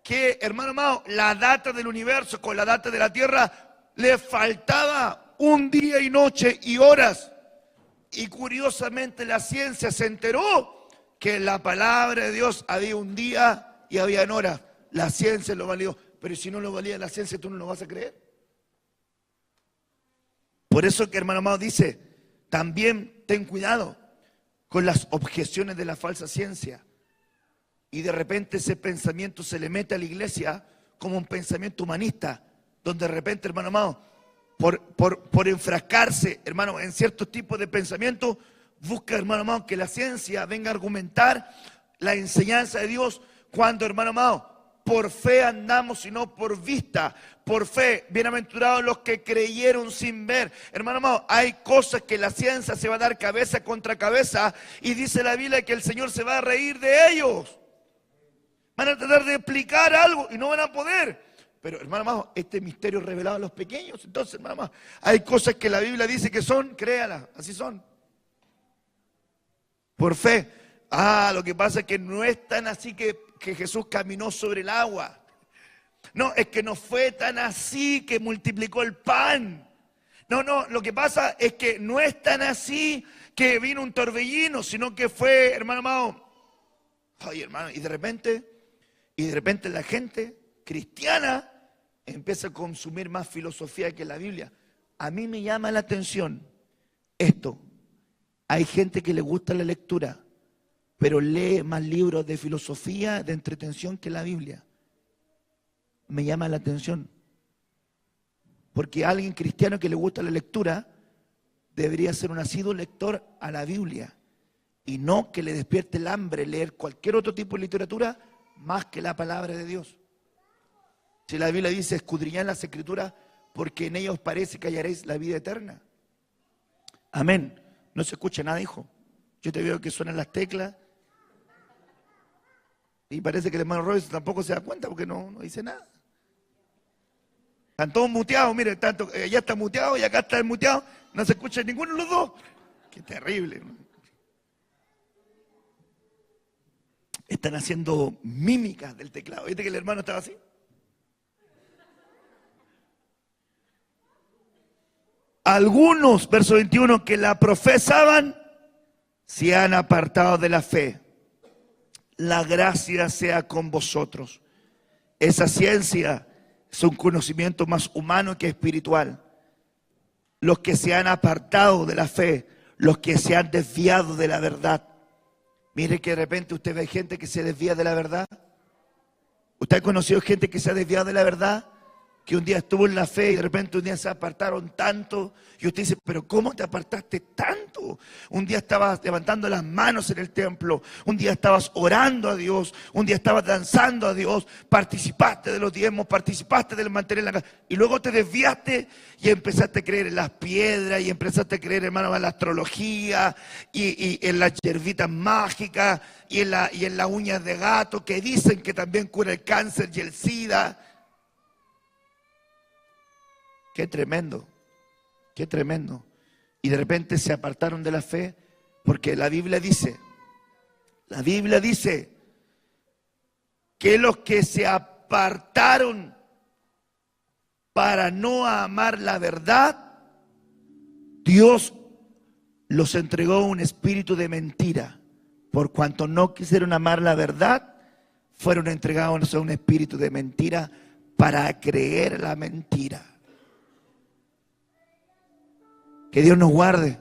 que, hermano amado, la data del universo con la data de la Tierra le faltaba un día y noche y horas. Y curiosamente la ciencia se enteró que en la palabra de Dios había un día y había horas. La ciencia lo validó. Pero si no lo valida la ciencia, ¿tú no lo vas a creer? Por eso que, hermano amado, dice, también ten cuidado con las objeciones de la falsa ciencia. Y de repente ese pensamiento se le mete a la iglesia como un pensamiento humanista, donde de repente, hermano amado, por enfrascarse, hermano, en ciertos tipos de pensamientos, busca, hermano amado, que la ciencia venga a argumentar la enseñanza de Dios, cuando, hermano amado, por fe andamos y no por vista. Por fe, bienaventurados los que creyeron sin ver. Hermano amado, hay cosas que la ciencia se va a dar cabeza contra cabeza y dice la Biblia que el Señor se va a reír de ellos. Van a tratar de explicar algo y no van a poder. Pero, hermano amado, este misterio es revelado a los pequeños. Entonces, hermano amado, hay cosas que la Biblia dice que son, créalas, así son. Por fe. Lo que pasa es que no es tan así que Jesús caminó sobre el agua. No, es que no fue tan así que multiplicó el pan. No, lo que pasa es que no es tan así que vino un torbellino, sino que fue, hermano amado, hermano, y de repente la gente cristiana empieza a consumir más filosofía que la Biblia. A mí me llama la atención esto. Hay gente que le gusta la lectura, pero lee más libros de filosofía, de entretención que la Biblia. Me llama la atención. Porque alguien cristiano que le gusta la lectura debería ser un asiduo lector a la Biblia y no que le despierte el hambre leer cualquier otro tipo de literatura más que la palabra de Dios. Si la Biblia dice escudriñad las Escrituras porque en ellas os parece que hallaréis la vida eterna. Amén. No se escucha nada, hijo. Yo te veo que suenan las teclas y parece que el hermano Royce tampoco se da cuenta porque no dice nada. Están todos muteados, mire, allá está muteado y acá está muteado. No se escucha ninguno de los dos. Qué terrible. Están haciendo mímicas del teclado. ¿Viste que el hermano estaba así? Algunos, verso 21, que la profesaban, se han apartado de la fe. La gracia sea con vosotros. Esa ciencia es un conocimiento más humano que espiritual. Los que se han apartado de la fe, los que se han desviado de la verdad. Mire que de repente usted ve gente que se desvía de la verdad. ¿Usted ha conocido gente que se ha desviado de la verdad? Que un día estuvo en la fe y de repente un día se apartaron tanto. Y usted dice, pero ¿cómo te apartaste tanto? Un día estabas levantando las manos en el templo. Un día estabas orando a Dios. Un día estabas danzando a Dios. Participaste de los diezmos, participaste del mantener la casa. Y luego te desviaste y empezaste a creer en las piedras. Y empezaste a creer, hermano, en la astrología. Y en las hierbitas mágicas. Y en las uñas de gato que dicen que también cura el cáncer y el SIDA. Qué tremendo, qué tremendo. Y de repente se apartaron de la fe porque la Biblia dice que los que se apartaron para no amar la verdad, Dios los entregó un espíritu de mentira. Por cuanto no quisieron amar la verdad, fueron entregados a un espíritu de mentira para creer la mentira. Que Dios nos guarde.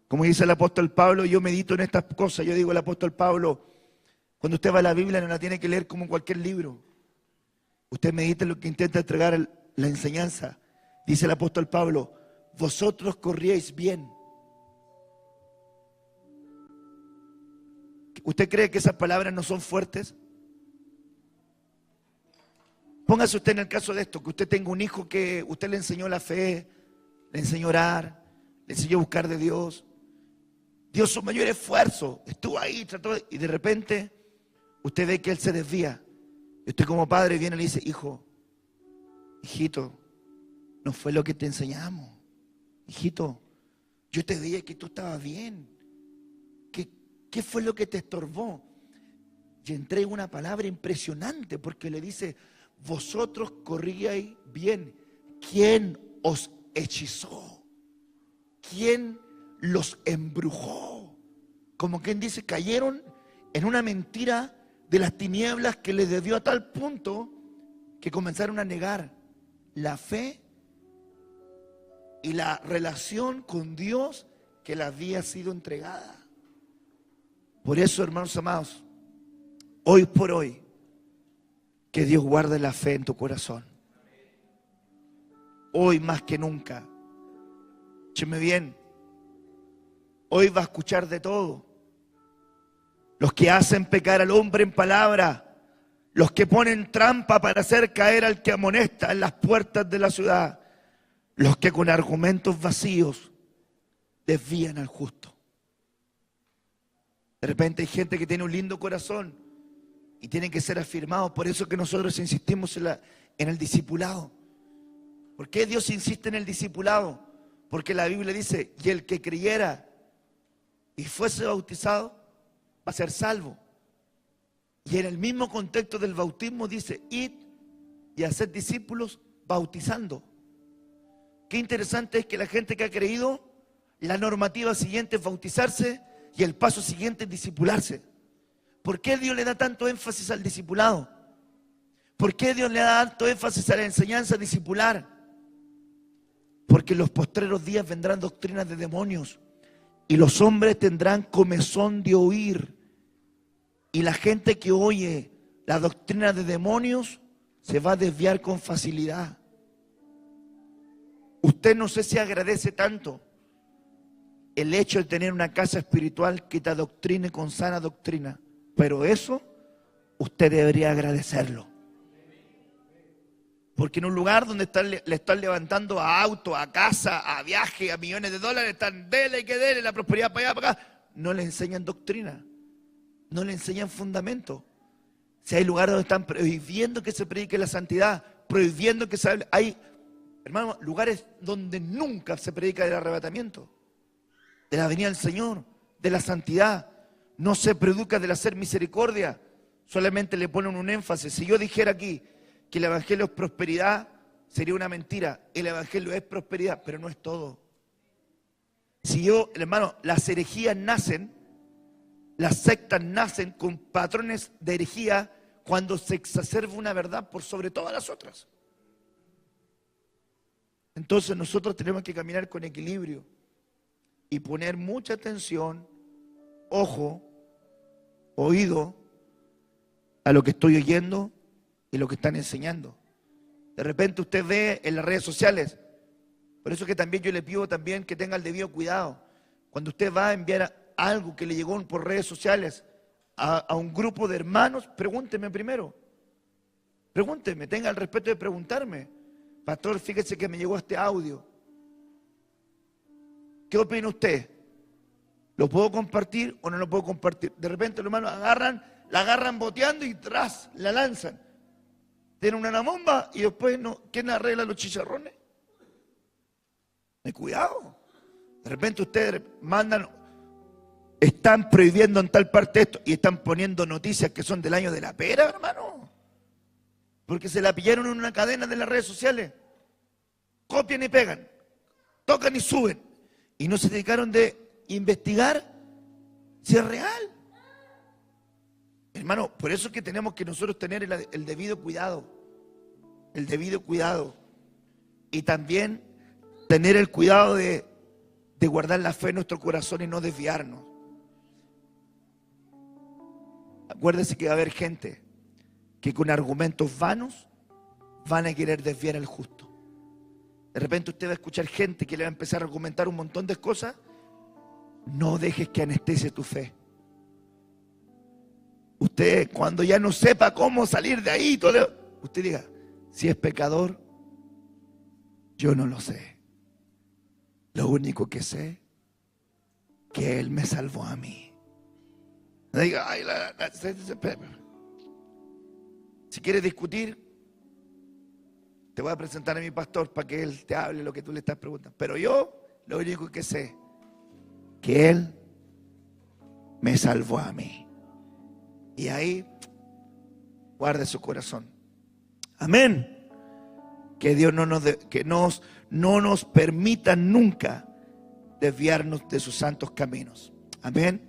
Como dice el apóstol Pablo, yo medito en estas cosas. Yo digo al apóstol Pablo, cuando usted va a la Biblia no la tiene que leer como en cualquier libro. Usted medita en lo que intenta entregar la enseñanza. Dice el apóstol Pablo, vosotros corríais bien. ¿Usted cree que esas palabras no son fuertes? Póngase usted en el caso de esto, que usted tenga un hijo que usted le enseñó la fe, le enseñó a orar, le enseñó a buscar de Dios. Dio su mayor esfuerzo, estuvo ahí, trató, y de repente usted ve que él se desvía. Y usted como padre viene y le dice, hijo, hijito, no fue lo que te enseñamos. Hijito, yo te dije que tú estabas bien. ¿Qué fue lo que te estorbó? Y entrega una palabra impresionante porque le dice, vosotros corríais bien. ¿Quién os hechizó? ¿Quién los embrujó? Como quien dice, cayeron en una mentira de las tinieblas que les debió a tal punto que comenzaron a negar la fe y la relación con Dios que les había sido entregada. Por eso, hermanos amados, hoy por hoy, que Dios guarde la fe en tu corazón. Hoy más que nunca. Escúcheme bien. Hoy va a escuchar de todo. Los que hacen pecar al hombre en palabra, los que ponen trampa para hacer caer al que amonesta en las puertas de la ciudad, los que con argumentos vacíos desvían al justo. De repente hay gente que tiene un lindo corazón y tienen que ser afirmados. Por eso que nosotros insistimos en el discipulado. ¿Por qué Dios insiste en el discipulado? Porque la Biblia dice, y el que creyera y fuese bautizado, va a ser salvo. Y en el mismo contexto del bautismo dice, id y haced discípulos bautizando. Qué interesante es que la gente que ha creído, la normativa siguiente es bautizarse y el paso siguiente es discipularse. ¿Por qué Dios le da tanto énfasis al discipulado? ¿Por qué Dios le da tanto énfasis a la enseñanza discipular? Porque en los postreros días vendrán doctrinas de demonios y los hombres tendrán comezón de oír. Y la gente que oye la doctrina de demonios se va a desviar con facilidad. Usted no sé si agradece tanto el hecho de tener una casa espiritual que te adoctrine con sana doctrina, pero eso usted debería agradecerlo. Porque en un lugar donde le están levantando a auto, a casa, a viaje, a millones de dólares, están dele que dele, la prosperidad para allá, para acá, no le enseñan doctrina, no le enseñan fundamento. Si hay lugares donde están prohibiendo que se predique la santidad, prohibiendo que se hable, hay, hermano, lugares donde nunca se predica del arrebatamiento, de la venida del Señor, de la santidad. no se predica del hacer misericordia, solamente le ponen un énfasis. Si yo dijera aquí que el evangelio es prosperidad, sería una mentira. El evangelio es prosperidad, pero no es todo. Si yo, hermano, las herejías nacen, las sectas nacen con patrones de herejía cuando se exacerba una verdad por sobre todas las otras. Entonces nosotros tenemos que caminar con equilibrio y poner mucha atención, ojo, oído a lo que estoy oyendo y lo que están enseñando. De repente usted ve en las redes sociales, por eso que también yo le pido también que tenga el debido cuidado. Cuando usted va a enviar algo que le llegó por redes sociales a un grupo de hermanos, pregúnteme primero. Pregúnteme, tenga el respeto de preguntarme. Pastor, fíjese que me llegó este audio. ¿Qué opina usted? ¿Lo puedo compartir o no lo puedo compartir? De repente los hermanos la agarran boteando y tras, la lanzan. Tienen una bomba y después no. ¿Quién arregla los chicharrones? Cuidado. De repente ustedes mandan, están prohibiendo en tal parte esto y están poniendo noticias que son del año de la pera, hermano. Porque se la pillaron en una cadena de las redes sociales. Copian y pegan, tocan y suben. Y no se dedicaron de investigar si es real. Hermano, por eso es que tenemos que nosotros tener el debido cuidado. El debido cuidado. Y también tener el cuidado de guardar la fe en nuestro corazón y no desviarnos. Acuérdese que va a haber gente que con argumentos vanos van a querer desviar al justo. De repente usted va a escuchar gente que le va a empezar a argumentar un montón de cosas. No dejes que anestesie tu fe. Usted, cuando ya no sepa cómo salir de ahí, usted diga, si es pecador, yo no lo sé. Lo único que sé, que Él me salvó a mí. No diga, ay, si quieres discutir, te voy a presentar a mi pastor para que él te hable lo que tú le estás preguntando. Pero yo, lo único que sé, que Él me salvó a mí. Y ahí, guarde su corazón. Amén. Que Dios no nos permita nunca desviarnos de sus santos caminos. Amén.